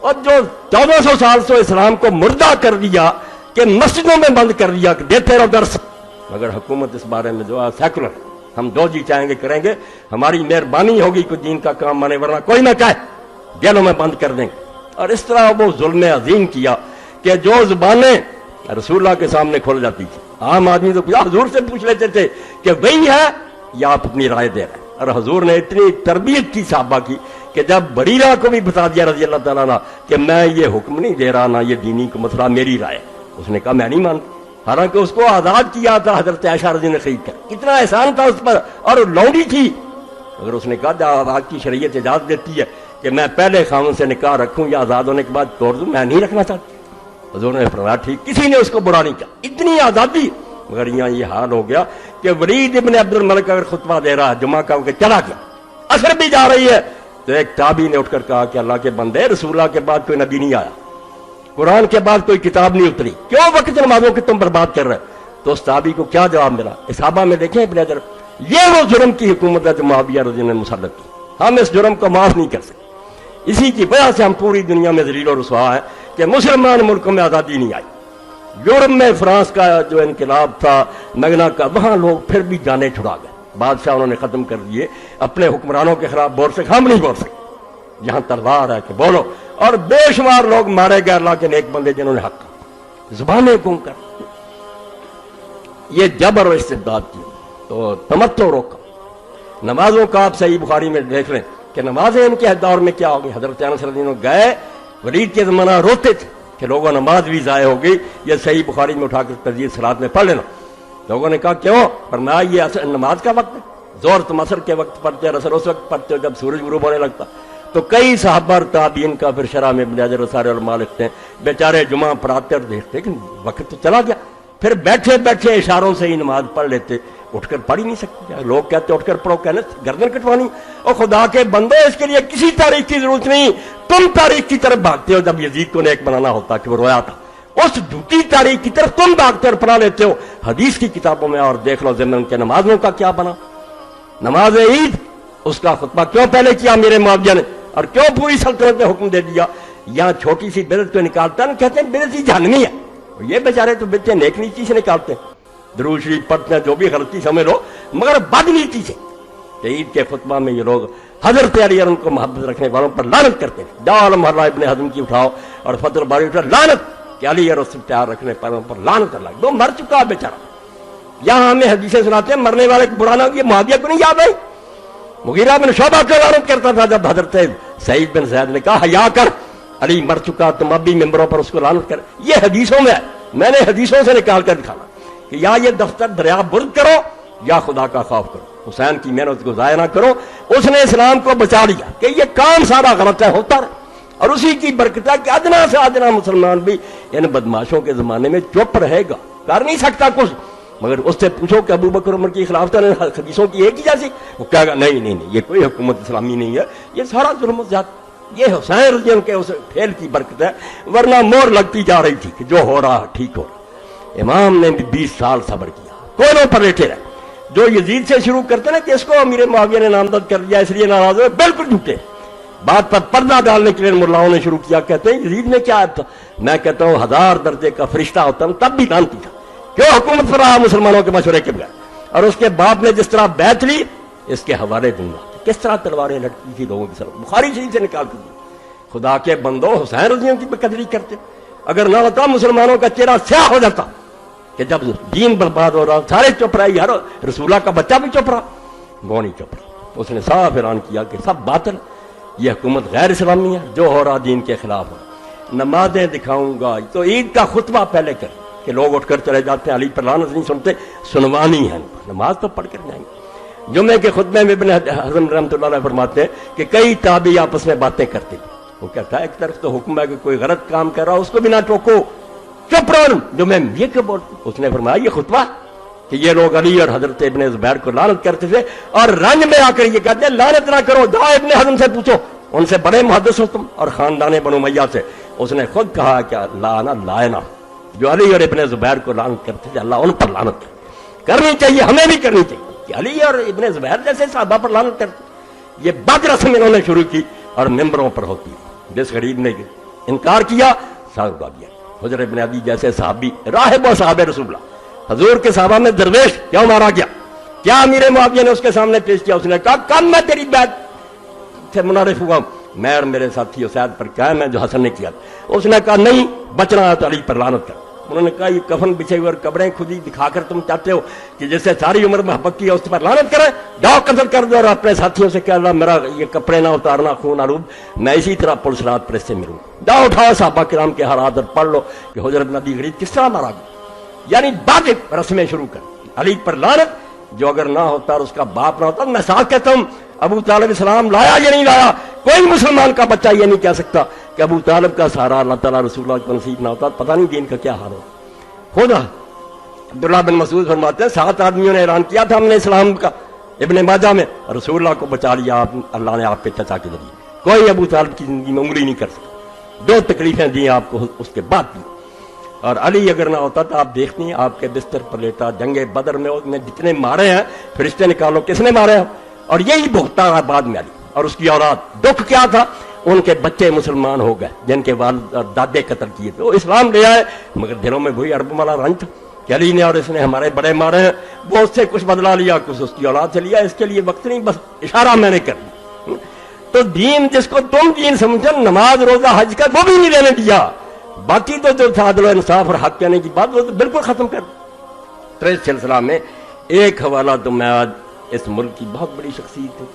اور جو 1400 سال سے اسلام کو مردہ کر دیا کہ مسجدوں میں بند کر دیا کہ دیتے رہو درس. مگر حکومت اس بارے میں جو ہے سیکولر، ہم جو جی چاہیں گے کریں گے، ہماری مہربانی ہوگی کوئی دین کا کام مانے، ورنہ کوئی نہ کہے، جیلوں میں بند کر دیں گے. اور اس طرح وہ ظلم عظیم کیا کہ جو زبانیں رسول اللہ کے سامنے کھول جاتی تھی، عام آدمی تو حضور سے پوچھ لیتے تھے کہ وہی ہے یا آپ اپنی رائے دے رہے ہیں. اور حضور نے اتنی تربیت کی صحابہ کی کہ جب بریرہ کو بھی بتا دیا رضی اللہ تعالیٰ عنہ کہ میں یہ حکم نہیں دے رہا، نہ یہ دینی کو مسئلہ میری رائے، اس نے کہا میں نہیں مانتا. حالانکہ اس کو آزاد کیا تھا حضرت عائشہ رضی نے خرید کر، کتنا احسان تھا اس پر، اور لونڈی تھی. اگر اس نے کہا جب آزاد کی شریعت اجازت دیتی ہے کہ میں پہلے خاوند سے نکاح رکھوں یا آزاد ہونے کے بعد توڑ دوں، میں نہیں رکھنا چاہتا. حضور نے فرمایا ٹھیک، کسی نے اس کو برا نہیں کیا، اتنی آزادی. مگر یہاں یہ حال ہو گیا کہ ولید ابن عبد الملک اگر خطبہ دے رہا ہے جمعہ کا کہ چلا گیا، اثر بھی جا رہی ہے، تو ایک تابعی نے اٹھ کر کہا کہ اللہ کے بندے، رسول اللہ کے بعد کوئی نبی نہیں آیا، قرآن کے بعد کوئی کتاب نہیں اتری، کیوں وقت نمازوں کے تم برباد کر رہے؟ تو اس تابعی کو کیا جواب ملا؟ صحابہ میں دیکھیں ابن حجر، یہ وہ جرم کی حکومت ہے جو معاویہ رضی اللہ عنہ نے مسلط کی، ہم اس جرم کو معاف نہیں کر سکتے. اسی کی وجہ سے ہم پوری دنیا میں ذلیل و رسوا ہیں کہ مسلمان ملکوں میں آزادی نہیں آئی. یورپ میں فرانس کا جو انقلاب تھا مگنا کا، وہاں لوگ پھر بھی جانیں چھڑا گئے، بادشاہ انہوں نے ختم کر دیے، اپنے حکمرانوں کے خلاف بول سکے، ہم نہیں بول سکتے، یہاں تلوار ہے کہ بولو. اور بے شمار لوگ مارے گئے اللہ کے نیک بندے جنہوں نے حق کہا، زبانیں گم کر. یہ جبر و استبداد کی تو تمتع روکا. نمازوں کا آپ صحیح بخاری میں دیکھ لیں کہ نمازیں ان کے دور میں کیا ہو گئی. حضرت انس رضی اللہ عنہ گئے، ولید کے زمانہ روتے تھے کہ لوگوں نماز بھی ضائع ہو گئی، یہ صحیح بخاری میں اٹھا کر تجدید صلاۃ میں پڑھ لینا. لوگوں نے کہا کیوں؟ فرمایا یہ نماز کا وقت ہے، زور تم عصر کے وقت پڑھتے ہیں، عصر اس وقت پڑھتے ہو جب سورج غروب ہونے لگتا. تو کئی صحابہ اور تابعین کا پھر شرح میں ابن حجر سارے علماء لکھتے ہیں بیچارے جمعہ پڑھاتے اور دیکھتے کہ وقت تو چلا گیا، پھر بیٹھے بیٹھے اشاروں سے ہی نماز پڑھ لیتے، اٹھ کر پڑھ ہی نہیں سکتے. لوگ کہتے اٹھ کر پڑھو، کہنے گردن کٹوانی. اور خدا کے بندو، اس کے لیے کسی تاریخ کی ضرورت نہیں، تم تاریخ کی طرف بھاگتے ہو. جب یزید کو نیک بنانا ہوتا کہ وہ رویا تھا، اس جھوٹی تاریخ کی طرف تم بھاگتے اور پڑھا لیتے ہو. حدیث کی کتابوں میں اور دیکھ لو ضمن کے نمازوں کا کیا بنا. نماز عید، اس کا خطبہ کیوں پہلے کیا میرے معاویہ نے، اور کیوں پوری سلطنت نے حکم دے دیا. یہاں چھوٹی سی بدعت کو نکالتا ہے، کہتے ہیں بدعت ہی جہنمی ہے، یہ بیچارے تو بچے نیک نیکی سے نکالتے ہیں. درود شریف پڑھتے ہیں جو بھی غلطی سمجھ لو، مگر بدنیتی سے کہ عید کے خطبہ میں یہ لوگ حضرت علی اور ان کو محبت رکھنے والوں پر لعنت کرتے ہیں. جال محلہ ابن حزم کی اٹھاؤ اور فتح الباری اٹھاؤ، لعنت کہ علی اور اس سے پیار رکھنے والوں پر لعنت اللہ. وہ مر چکا ہے بیچارہ. یہاں ہمیں حدیثیں سناتے ہیں مرنے والے کو برانا، یہ معاویہ کو نہیں یاد ہے؟ مغیرہ بن شعبہ کو لعنت کرتا تھا جب حضرت سعید بن زید نے کہا حیا کر، علی مر چکا، تم اب بھی ممبروں پر اس کو لعنت کر. یہ حدیثوں میں ہے، میں نے حدیثوں سے نکال کر دکھانا کہ یا یہ دفتر دریا برد کرو یا خدا کا خوف کرو. حسین کی محنت کو ضائع نہ کرو، اس نے اسلام کو بچا لیا کہ یہ کام سارا غلط ہے ہوتا رہا، اور اسی کی برکت ہے کہ ادنا سے ادنا مسلمان بھی ان بدماشوں کے زمانے میں چپ رہے گا. کر نہیں سکتا کچھ، مگر اس سے پوچھو کہ ابو بکر عمر کی خلافت حدیثوں کی ایک ہی جیسی، وہ کہے گا نہیں نہیں نہیں، یہ کوئی حکومت اسلامی نہیں ہے، یہ سارا ظلم و زیادتی. یہ حسین رضی اللہ کے اس پھیل کی برکت ہے، ورنہ مور لگتی جا رہی تھی کہ جو ہو رہا ٹھیک ہو رہا. امام نے بھی 20 سال صبر کیا، کونوں پر لیٹے رہے. جو یزید سے شروع کرتے نا کہ اس کو امیر معاویہ نے نامزد کر دیا اس لیے ناراض ہوئے، بالکل جھوٹے. بات پر پردہ ڈالنے کے لیے ملاؤں نے شروع کیا، کہتے ہیں یزید نے کیا تھا. میں کہتا ہوں 1000 درجے کا فرشتہ ہوتا ہوں تب بھی لانتی تھا، کیوں حکومت پر رہا مسلمانوں کے مشورے کے بغیر. اور اس کے باپ نے جس طرح بیعت لی، اس کے حوالے دوں گا کس طرح تلواریں لٹکی تھی لوگوں کی سر. بخاری شریف سے نکال دی. خدا کے بندو، حسین رضی اللہ کی قدری کرتے. اگر نہ ہوتا مسلمانوں کا چہرہ سیاہ ہو جاتا کہ جب دین برباد ہو رہا سارے چپ رہے، یار رسولہ کا بچہ بھی چپ رہا، وہ نہیں چپ رہا. اس نے صاف اعلان کیا کہ سب باطل، یہ حکومت غیر اسلامی ہے، جو ہو رہا دین کے خلاف ہو. نمازیں دکھاؤں گا. تو عید کا خطبہ پہلے کر کہ لوگ اٹھ کر چلے جاتے ہیں، علی پر لعنت نہیں سنتے، سنوانی ہے، نماز تو پڑھ کر جائیں گے. جمعے کے خطبے میں ابن حزم رحمۃ اللہ علیہ فرماتے ہیں کہ کئی تابعی آپس میں باتیں کرتے ہیں. وہ کہتا ہے ایک طرف تو حکم ہے کہ کوئی غلط کام کر رہا اس کو بھی نہ ٹوکو، چپ رہو. جو میں یہ کیوں بولتا، اس نے فرمایا یہ خطبہ کہ یہ لوگ علی اور حضرت ابن زبیر کو لعنت کرتے تھے، اور رنج میں آ کر یہ کہتے ہیں لعنت نہ کرو. جاؤ ابن حزم سے پوچھو، ان سے بڑے محدث ہو تم، اور خاندان بنو امیہ سے. اس نے خود کہا کہ لانا لائنا، جو علی اور ابن زبیر کو لعنت کرتے تھے اللہ ان پر لعنت کرنی چاہیے، ہمیں بھی کرنی چاہیے کہ علی اور ابن زبیر جیسے صحابہ پر لعنت کرتے. یہ بد رسم انہوں نے شروع کی اور ممبروں پر ہوتی ہے. جس غریب نے انکار کیا ساگ اگا دیا. حضر ابن ابی جیسے صحابی راہب و صحابہ رسول اللہ، حضور کے صحابہ میں درویش کیوں مارا گیا؟ کیا امیر معاویہ نے اس کے سامنے پیش کیا؟ اس نے کہا کم میں تیری بیعت سے منعرف ہوا، میں اور میرے ساتھی اسید پر قائم ہے جو حسن نے کیا. اس نے کہا نہیں، بچنا ہے تو علی پر لعنت کر. انہوں نے کہا یہ کفن بچھے ہوئے اور قبریں کھدی دکھا کر تم چاہتے ہو کہ جس سے ساری عمر محبت کی ہے اس پر لعنت کرے؟ جاؤ قتل کر دو اور اپنے ساتھیوں سے کہہ اللہ میرا یہ کپڑے نہ اتارنا، خون آلود، میں اسی طرح پولیس رات پر اس سے ملوں. جاؤ اٹھاؤ صحابہ کرام کے حالات اور پڑھ لو کہ حضرت نبی غریب کس طرح مارا گیا. یعنی بعد رسمیں شروع کر علی پر لعنت، جو اگر نہ ہوتا اور اس کا باپ نہ ہوتا. میں ساتھ کہتا ہوں ابو طالب اسلام لایا یا نہیں لایا، کوئی مسلمان کا بچہ یہ نہیں کہہ سکتا کہ ابو طالب کا سہارا اللہ تعالیٰ رسول اللہ کو نصیب نہ ہوتا، پتہ نہیں دین کا کیا حال ہوتا. خدا عبداللہ بن مسعود فرماتے ہیں 7 آدمیوں نے اعلان کیا تھا ہم نے اسلام کا، ابن ماجہ میں، رسول اللہ کو بچا لیا اللہ نے آپ پہ چچا کے ذریعے. کوئی ابو طالب کی زندگی میں انگلی نہیں کر سکتا. جو تکلیفیں دی آپ کو اس کے بعد دی. اور علی اگر نہ ہوتا تو آپ دیکھتی ہیں آپ کے بستر پر لیٹا. جنگ بدر میں جتنے مارے ہیں فرشتے نکالو کس نے مارے ہیں، اور یہی بھگتا ہے بعد میں علی اور اس کی اولاد. دکھ کیا تھا؟ ان کے بچے مسلمان ہو گئے جن کے والد اور دادے قتل کیے تھے. وہ اسلام لے آئے مگر دلوں میں وہی عرب والا رنج تھا کہ علی نے اور اس نے ہمارے بڑے مارے ہیں. وہ اس سے کچھ بدلا لیا، کچھ اس کی اولاد سے لیا. اس کے لیے وقت نہیں، بس اشارہ میں نے کر دیا. تو دین جس کو تم دین سمجھو، نماز روزہ حج کا وہ بھی نہیں لینے دیا. باقی تو جو تھا عدل و انصاف اور حق کہنے کی بات وہ تو بالکل ختم کر دی. تو اس سلسلہ میں ایک حوالہ تو میں آج اس ملک کی بہت بڑی شخصیت ہے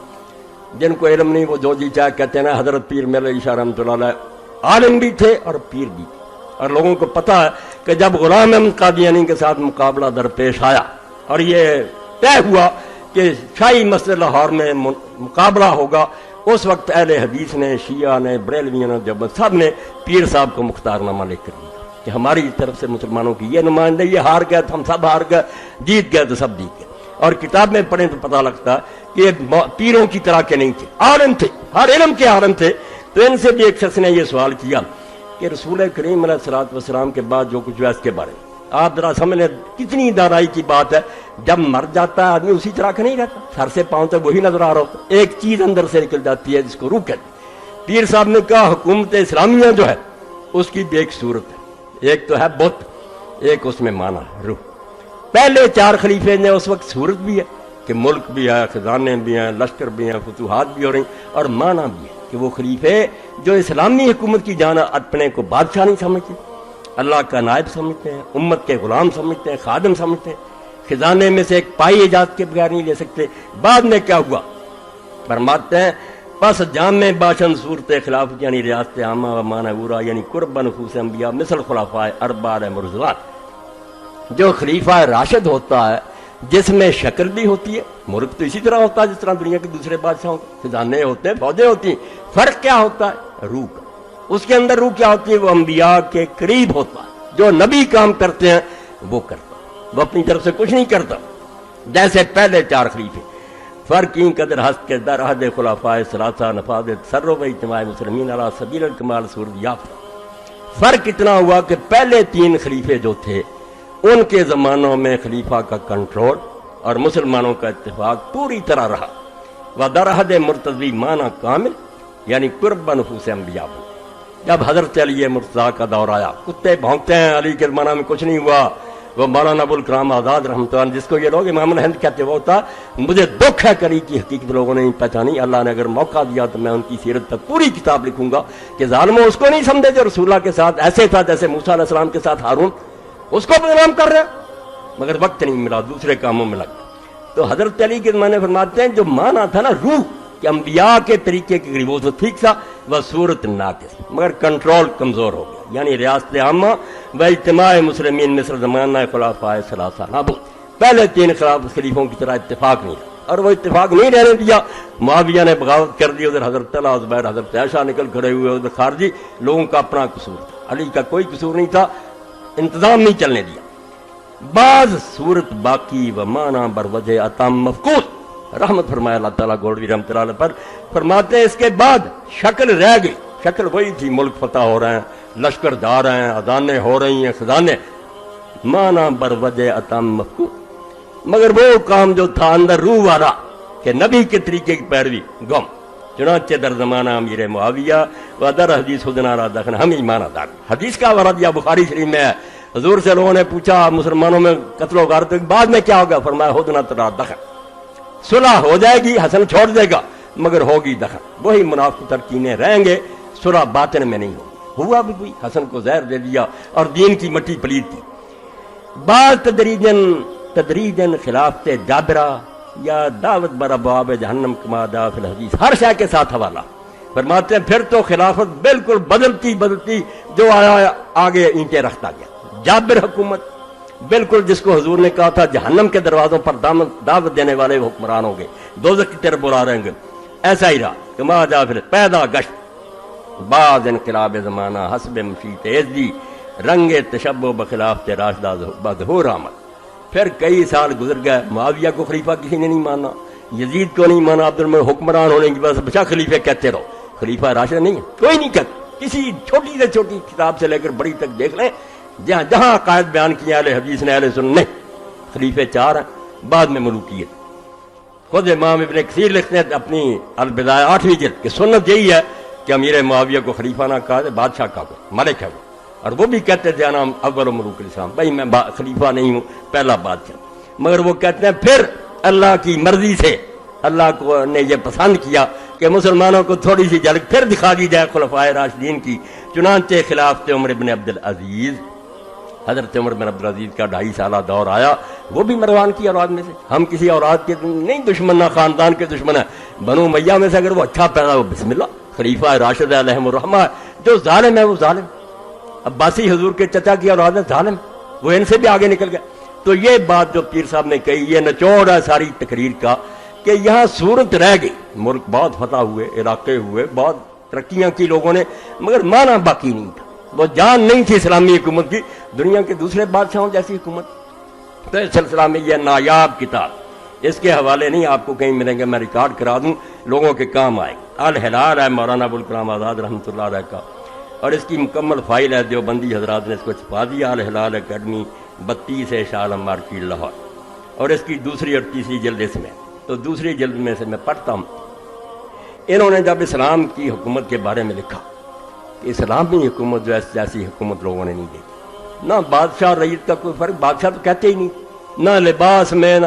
جن کو علم نہیں، وہ جو جی چاہے کہتے ہیں نا. حضرت پیر میرے علی شاہ رحمۃ اللہ علیہ عالم بھی تھے اور پیر بھی تھے، اور لوگوں کو پتہ ہے کہ جب غلام احمد قادیانی کے ساتھ مقابلہ درپیش آیا اور یہ طے ہوا کہ شاہی مسجد لاہور میں مقابلہ ہوگا، اس وقت اہل حدیث نے، شیعہ نے، بریلویوں نے، جب سب نے پیر صاحب کو مختار نامہ لے کر دیا کہ ہماری طرف سے مسلمانوں کی یہ نمائندے، یہ ہار گئے تو ہم سب ہار گئے، جیت گئے تو سب جیت گئے. اور کتاب میں پڑھیں تو پتہ لگتا کہ یہ پیروں کی طرح کے نہیں تھے، عالم تھے، ہر علم کے عالم تھے. تو ان سے بھی ایک شخص نے یہ سوال کیا کہ رسول کریم علیہ الصلوۃ والسلام کے بعد جو کچھ ہوا اس کے بارے میں آپ ذرا سمجھ لیں کتنی دانائی کی بات ہے. جب مر جاتا ہے آدمی اسی طرح کا نہیں رہتا، سر سے پاؤں تک وہی نظر آ رہا ہوتا. ایک چیز اندر سے نکل جاتی ہے جس کو روح کہتے ہیں. پیر صاحب نے کہا حکومت اسلامیہ جو ہے اس کی بھی ایک صورت ہے، ایک تو ہے بت، ایک اس میں مانا روح. پہلے 4 خلیفے نے اس وقت صورت بھی ہے کہ ملک بھی ہے، خزانے بھی ہیں، لشکر بھی ہیں، فتوحات بھی ہو رہی، اور معنی بھی ہے کہ وہ خلیفے جو اسلامی حکومت کی جانا اپنے کو بادشاہ نہیں سمجھتے، اللہ کا نائب سمجھتے ہیں، امت کے غلام سمجھتے ہیں، خادم سمجھتے ہیں، خزانے میں سے ایک پائی اجازت کے بغیر نہیں لے سکتے۔ بعد میں کیا ہوا؟ فرماتے ہیں پس جامع باشند صورت خلافت یعنی ریاست عامہ و معنی اورا یعنی قرب نفوس انبیاء مثل خلفائے اربع مرزوان، جو خلیفہ راشد ہوتا ہے جس میں شکل بھی ہوتی ہے، ملک تو اسی طرح ہوتا ہے جس طرح دنیا کے دوسرے بادشاہوں کے خزانے ہوتے ہیں، فوجیں ہوتی ہیں، فرق کیا ہوتا ہے؟ روح کا۔ اس کے اندر روح کیا ہوتی ہے؟ وہ انبیاء کے قریب ہوتا ہے، جو نبی کام کرتے ہیں وہ کرتا ہے، وہ اپنی طرف سے کچھ نہیں کرتا، جیسے پہلے 4 خلیفے۔ فرق این قدر ہست کے در حد خلفائے ثلاثہ نفاذ تصرف اجتماع مسلمین علی سبیل الکمال صورت یافتہ۔ فرق اتنا ہوا کہ پہلے 3 خلیفے جو تھے ان کے زمانوں میں خلیفہ کا کنٹرول اور مسلمانوں کا اتفاق پوری طرح رہا، و در حد مرتضی معنی کامل یعنی قرب نفوس انبیاء۔ جب حضرت علی مرتضیٰ کا دور آیا، کتے بھونکتے ہیں، علی کے زمانہ میں کچھ نہیں ہوا، وہ مولانا ابوالکلام آزاد رحمۃ اللہ جس کو یہ لوگ امام الہند کہتے وہ ہوتا۔ مجھے دکھ ہے کری کی حقیقت لوگوں نے نہیں پہچانی، اللہ نے اگر موقع دیا تو میں ان کی سیرت تک پوری کتاب لکھوں گا کہ ظالموں اس کو نہیں سمجھے جو رسول اللہ کے ساتھ ایسے تھا جیسے موسیٰ علیہ السلام کے ساتھ ہارون، اس کو بدنام کر رہے ہیں، مگر وقت نہیں ملا، دوسرے کاموں میں لگ۔ تو حضرت علی کے زمانے فرماتے ہیں جو معنی تھا نا روح کہ انبیاء کے طریقے کے قریب، وہ تو ٹھیک تھا، وہ صورت ناقص، مگر کنٹرول کمزور ہو گیا، یعنی ریاست عامہ و اجتماع مسلمین مصر زمانہ خلفائے ثلاثہ نابود۔ پہلے 3 خلیفوں کی طرح اتفاق نہیں رہا، اور وہ اتفاق نہیں رہنے دیا، معاویہ نے بغاوت کر دی، ادھر حضرت طلحہ زبیر حضرت عائشہ نکل کھڑے ہوئے، ادھر خارجی لوگوں کا اپنا قصور تھا، علی کا کوئی قصور نہیں تھا، انتظام نہیں چلنے دیا۔ بعض صورت باقی و معنی بر وجہ اتم مفقود، رحمت فرمایا اللہ تعالیٰ گولوی رحمۃ اللہ علیہ پر، فرماتے ہیں اس کے بعد شکل رہ گئی، شکل وہی تھی، ملک فتح ہو رہے ہیں، لشکر جا رہے ہیں، اذانیں ہو رہی ہیں، خزانے، معنی بر وجہ اتم مفقود، مگر وہ کام جو تھا اندر روح والا کہ نبی کے طریقے کی پیروی گم۔ چنانچہ در زمانہ امیر معاویہ و در حدیث خدنا را دخن ہم ایمان دار، حدیث کا ورد یا بخاری شریف میں ہے، حضور سے لوگوں نے پوچھا مسلمانوں میں قتل و غارت بعد میں کیا ہوگا؟ فرمایا خدنا ترا دخن، صلح ہو جائے گی، حسن چھوڑ دے گا مگر ہوگی دخن، وہی منافق ترکینے رہیں گے، صلح باطن میں نہیں ہوگی۔ ہوا بھی کوئی، حسن کو زہر دے دیا اور دین کی مٹی پلید تھی۔ بعض تدریجن خلافت جابرہ یا دعوت بر ابواب جہنم کما دعا فی الحدیث، ہر شے کے ساتھ حوالہ۔ فرماتے ہیں پھر تو خلافت بالکل بدلتی جو آیا آگے اینٹیں رکھتا گیا۔ جابر حکومت بالکل جس کو حضور نے کہا تھا جہنم کے دروازوں پر دعوت دینے والے حکمران ہوں گے، دوزخ کی طرف بلا رہیں گے، ایسا ہی رہا۔ کما جا پھر پیدا گشت بعض انقلاب زمانہ حسب مشیت عزی رنگ تشبہ بخلاف راشدہ بدہور آمد۔ پھر کئی سال گزر گئے، معاویہ کو خلیفہ کسی نے نہیں مانا، یزید کو نہیں مانا، عبد الملک حکمران ہونے کی بس بچا خلیفے کہتے رہو، خلیفہ راشد نہیں ہے، کوئی نہیں کہتا۔ کسی چھوٹی سے چھوٹی کتاب سے لے کر بڑی تک دیکھ لیں، جہاں جہاں عقائد بیان کیے اہل حدیث نے، اہل سنت نہیں، خلیفے 4 ہیں، بعد میں ملوکیت۔ خود امام ابن کثیر لکھتے ہیں اپنی البدایہ 8ویں جلد کہ سنت یہی ہے کہ امیر معاویہ کو خلیفہ نہ کہا جائے، بادشاہ کہا جائے، ملک ہے وہ، اور وہ بھی کہتے تھے نام اول ملوک الاسلام، بھائی میں خلیفہ نہیں ہوں، پہلا بادشاہ، مگر وہ کہتے ہیں پھر اللہ کی مرضی سے اللہ کو نے یہ پسند کیا کہ مسلمانوں کو تھوڑی سی جھلک پھر دکھا دی جائے خلفائے راشدین کی۔ چنانچہ خلافت عمر بن عبدالعزیز، حضرت عمر بن عبدالعزیز کا 2.5 سالہ دور آیا، وہ بھی مروان کی اولاد میں سے، ہم کسی اولاد کے نہیں دشمن، نہ خاندان کے دشمن ہیں، بنو امیہ میں سے اگر وہ اچھا پیدا ہو بسم اللہ، خلیفہ راشد علیہم الرحمہ، جو ظالم ہے وہ ظالم، عباسی حضور کے چچا کی اولاد ہے، ظالم، وہ ان سے بھی آگے نکل گیا۔ تو یہ بات جو پیر صاحب نے کہی، یہ نچوڑ ہے ساری تقریر کا کہ یہاں صورت رہ گئی، ملک بہت فتح ہوئے، علاقے ہوئے، بہت ترقیاں کی لوگوں نے، مگر معنی باقی نہیں تھا، وہ جان نہیں تھی اسلامی حکومت کی، دنیا کے دوسرے بادشاہوں جیسی حکومت۔ تو اس سلسلہ میں یہ نایاب کتاب، اس کے حوالے نہیں آپ کو کہیں ملیں گے، میں ریکارڈ کرا دوں، لوگوں کے کام آئے۔ الہلال ہے مولانا ابوالکلام آزاد رحمۃ اللہ علیہ کا، اور اس کی مکمل فائل ہے، دیوبندی حضرات نے اس کو چھپا دیا، الہلال اکیڈمی 32 شاہ عالم مارکیٹ لاہور، اور اس کی دوسری اور تیسری جلد اس میں۔ تو دوسری جلد میں سے میں پڑھتا ہوں، انہوں نے جب اسلام کی حکومت کے بارے میں لکھا کہ اسلامی حکومت جو ایسی حکومت لوگوں نے نہیں دیکھی، نہ بادشاہ اور رعیت کا کوئی فرق، بادشاہ تو کہتے ہی نہیں، نہ لباس میں،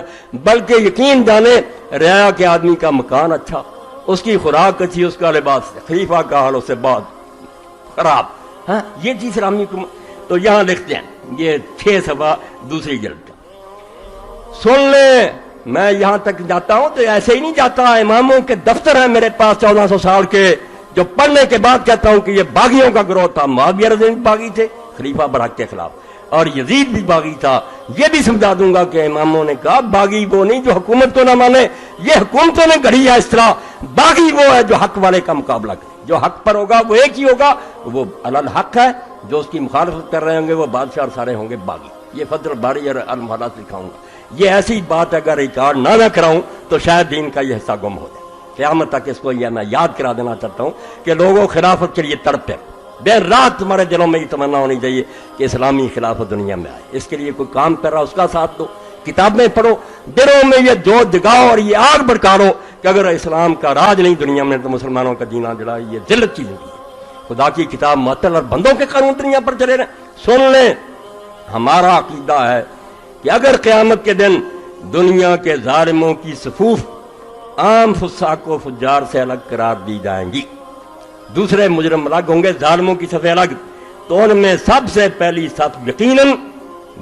بلکہ یقین جانے رعایا کے آدمی کا مکان اچھا، اس کی خوراک اچھی، اس کا لباس، خلیفہ کا حال اس سے بہت خراب. ہاں یہ چیز اسلامی کو تو یہاں لکھتے ہیں، یہ 6 صفحہ دوسری جلد کا. سن لیں، میں یہاں تک جاتا ہوں تو ایسے ہی نہیں جاتا. اماموں کے دفتر ہیں میرے پاس 1400 سال کے، جو پڑھنے کے بعد کہتا ہوں کہ یہ باغیوں کا گروہ تھا. معاویہ رضی اللہ عنہ باغی تھے خلیفہ برحق کے خلاف، اور یزید بھی باغی تھا. یہ بھی سمجھا دوں گا کہ اماموں نے کہا باغی وہ نہیں جو حکومت کو نہ مانے، یہ حکومتوں نے گڑھی ہے اس طرح. باغی وہ ہے جو حق والے کا مقابلہ کرے، جو حق پر ہوگا وہ ایک ہی ہوگا، وہ الحق ہے. جو اس کی مخالفت کر رہے ہوں گے وہ بادشاہ اور سارے ہوں گے باغی. یہ فضل الباری اور المحلات لکھاؤں گا. یہ ایسی بات اگر ریکارڈ نہ کراؤں تو شاید دین کا یہ حصہ گم ہو جائے. قیامت تک اس کو یہ میں یاد کرا دینا چاہتا ہوں کہ لوگوں خلافت کے لیے تڑپے. دن رات تمہارے دلوں میں یہ تمنا ہونی چاہیے کہ اسلامی خلافت دنیا میں آئے. اس کے لیے کوئی کام کر رہا اس کا ساتھ دو، کتابیں پڑھو، دلوں میں یہ جو جگاؤ اور یہ آگ بھڑکاؤ کہ اگر اسلام کا راج نہیں دنیا میں تو مسلمانوں کا جینا جڑا یہ ذلت کی زندگی ہے. خدا کی کتاب معطل اور بندوں کے قانون دنیا پر چلے رہے. سن لیں، ہمارا عقیدہ ہے کہ اگر قیامت کے دن دنیا کے ظالموں کی صفوف عام فساق و فجار سے الگ قرار دی جائیں گی، دوسرے مجرم الگ ہوں گے، ظالموں کی صفیں الگ، تو ان میں سب سے پہلی صف یقیناً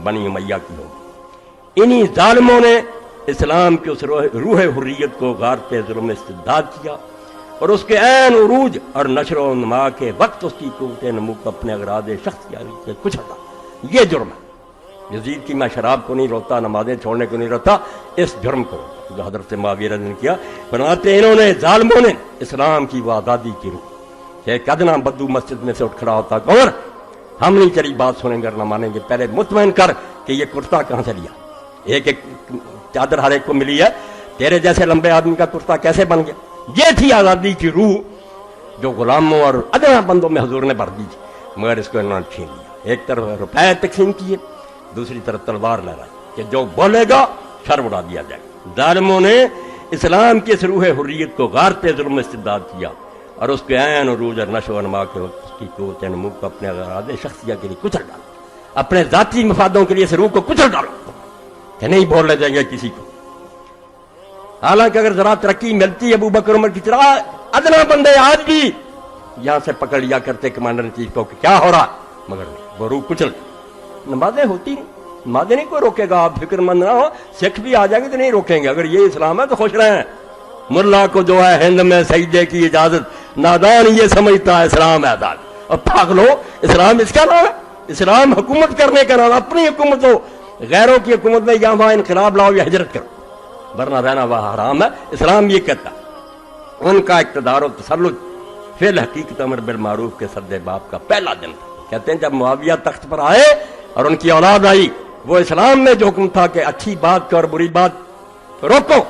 بنی امیہ کی ہوگی. انہی ظالموں نے اسلام کی اس روح حریت کو غارت ظلم استبداد کیا اور اس کے عین عروج اور نشر و نما کے وقت اس کی قوت نمو کو اپنے اغراض شخصیاری سے کچلا. یہ جرم ہے. یزید کی میں شراب کو نہیں روتا، نمازیں چھوڑنے کو نہیں روتا، اس جرم کو جو حضرت معاویہ رضی اللہ عنہ نے کیا. بناتے انہوں نے ظالموں نے اسلام کی وہ آزادی کی روح کہ ایک ادنا بدو مسجد میں سے اٹھ کھڑا ہوتا کہ عمر ہم نہیں تیری بات سنیں گے نہ مانیں گے، پہلے مطمئن کر کہ یہ کرتا کہاں سے لیا. ایک چادر ہر ایک کو ملی ہے، تیرے جیسے لمبے آدمی کا کرتا کیسے بن گیا. یہ تھی آزادی کی روح جو غلاموں اور ادنا بندوں میں حضور نے بھر دی تھی، مگر اس کو انہوں نے چھین لیا. ایک طرف روپے تقسیم کیے، دوسری طرف تلوار لہرائی کہ جو بولے گا سر اڑا دیا جائے گا. ظالموں نے اسلام کی اس روح حریت کو غارت ظلم استبداد کیا اور اس کے عین عروج اور نشو و نما کے وقت اس کی قوت نمو کو اپنے اغراض شخصیہ کے لیے کچل ڈالا، اپنے ذاتی مفادوں کے لیے اس روح کو کچل ڈالا کہ نہیں بولنے دیں گے کسی کو. حالانکہ اگر ذرا ترقی ملتی ابو بکر عمر کی طرح ادنا بندے آج بھی یہاں سے پکڑ لیا کرتے کمانڈر ان چیف کو کہ کیا ہو رہا، مگر وہ روح کچل. نمازیں ہوتی نہیں، نمازیں نہیں کوئی روکے گا. آپ فکر مند نہ ہو، سکھ بھی آ جائیں گے تو نہیں روکیں گے. اگر یہ اسلام ہے تو خوش رہیں. ملا کو جو ہے ہند میں سجدے کی اجازت، نادان یہ سمجھتا ہے اسلام ہے آزاد. اور پاگلو، اسلام اس کا نام ہے؟ اسلام حکومت کرنے کا نام. اپنی حکومت ہو، غیروں کی حکومت میں یہاں وہاں انقلاب لاؤ یا ہجرت کرو، ورنہ رہنا وہاں حرام ہے. اسلام یہ کہتا ہے. ان کا اقتدار و تسلط فی الحقیقت امر بالمعروف کے سد باب کا پہلا دن تھا. کہتے ہیں جب معاویہ تخت پر آئے اور ان کی اولاد آئی، وہ اسلام میں جو حکم تھا کہ اچھی بات کو اور بری بات روکو،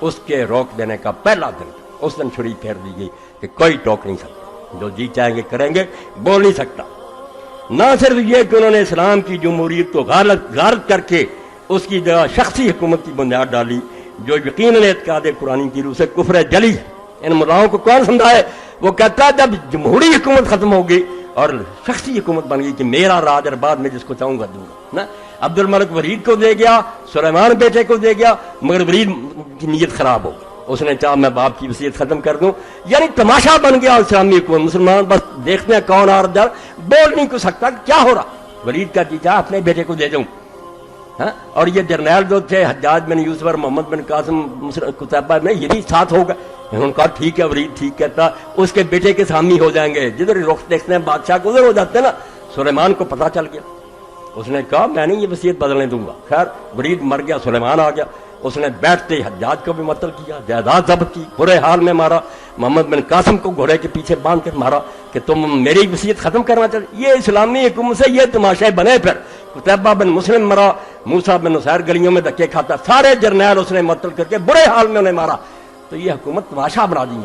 اس کے روک دینے کا پہلا دن تھا. اس دن چھری پھیر دی گئی کہ کوئی ٹوک نہیں سکتا، جو جی چاہیں گے کریں گے، بول نہیں سکتا. نہ صرف یہ کہ انہوں نے اسلام کی جمہوریت کو غارت کر کے اس کی جگہ شخصی حکومت کی بنیاد ڈالی جو یقیناً اعتقاد قرآن کی روح سے کفر جلی ہے. ان ملاؤں کو کون سمجھائے؟ وہ کہتا ہے جب جمہوری حکومت ختم ہوگی اور شخصی حکومت بن گئی کہ میرا راج اور بعد میں جس کو چاہوں گا دوں گا. عبد الملک ولید کو دے گیا، سلیمان بیٹے کو دے گیا، مگر ولید کی نیت خراب ہو گئی. اس نے چاہا میں باپ کی وصیت ختم کر دوں. یعنی تماشا بن گیا اسلامی حکومت. مسلمان بس دیکھتے ہیں کون آ رہا، بول نہیں کو سکتا کیا ہو رہا. ولید کا جی چاہا اپنے بیٹے کو دے دوں. اور یہ جرنیل جو تھے حجاج بن یوسف اور محمد بن قاسم قتیبہ میں یہ بھی ساتھ ہو گئے. انہوں نے کہا ٹھیک ہے، ولید ٹھیک کہتا، اس کے بیٹے کے سامنے ہو جائیں گے. جدھر رخ دیکھتے ہیں بادشاہ کو ادھر ہو جاتے ہیں نا. سلیمان کو پتہ چل گیا، اس نے کہا میں نہیں یہ وصیت بدلنے دوں گا. خیر ولید مر گیا، سلیمان آ گیا. اس نے بیٹھتے حجاج کو بھی مطلب کیا، جائیداد ضبط کی، برے حال میں مارا. محمد بن قاسم کو گھوڑے کے پیچھے باندھ کر مارا کہ تم میری وصیت ختم کرنا چاہتے. یہ اسلامی حکومت سے یہ تماشے بنے. پھر قتیبہ بن مسلم مرا، موسیٰ بن نصیر گلیوں میں دھکے کھاتا، سارے جرنیل اس نے مطلب کر کے برے حال میں انہیں مارا. تو یہ حکومت تماشا بنا دی.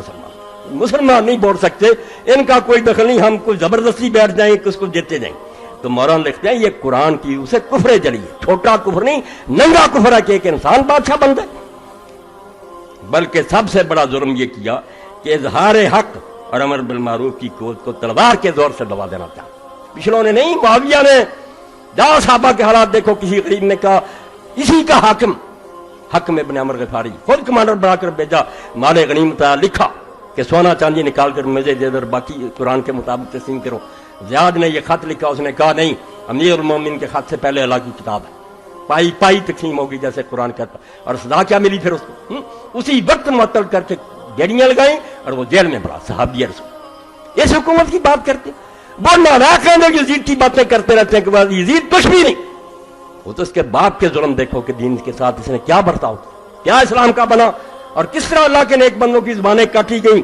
مسلمان نہیں بول سکتے، ان کا کوئی دخل نہیں، ہم کوئی زبردستی بیٹھ جائیں کس کو دیتے جائیں. تو مولانا لکھتے ہیں یہ قرآن کی اسے کفر جلی ہے. چھوٹا کفر نہیں، ننگا کفر ہے کہ ایک انسان بادشاہ بن جائے. بلکہ سب سے بڑا جرم یہ کیا کہ اظہار حق اور امر بالمعروف کی قوت کو تلوار کے زور سے دبا دینا چاہا. پچھلوں نے نہیں، معاویہ نے. جاؤ صحابہ کے حالات دیکھو. کسی غریب نے کہا اسی کا حاکم حکم ابن عمر غفاری خود کمانڈر بنا کر بھیجا، مال غنیمت لکھا کہ سونا چاندی نکال کر مجھے دے در، باقی قرآن کے مطابق تقسیم کرو۔ زیاد نے یہ خط لکھا، اس نے کہا نہیں، امیر المومنین کے خط سے پہلے اللہ کی کتاب ہے، پائی پائی تقسیم ہوگی جیسے قرآن کہتا۔ اور سزا کیا ملی پھر اس کو؟ اسی وقت معطل کر کے گیڑیاں لگائیں اور وہ جیل میں پڑا، صحابی رسول۔ اس حکومت کی بات کرتے وہ ناراض یزید کی باتیں کرتے رہتے ہیں کہ بعد یزید کچھ بھی نہیں، وہ تو اس کے باپ کے ظلم دیکھو کہ دین کے ساتھ اس نے کیا برتاؤ کیا اسلام کا بنا، اور کس طرح اللہ کے نیک بندوں کی زبانیں کاٹی گئیں،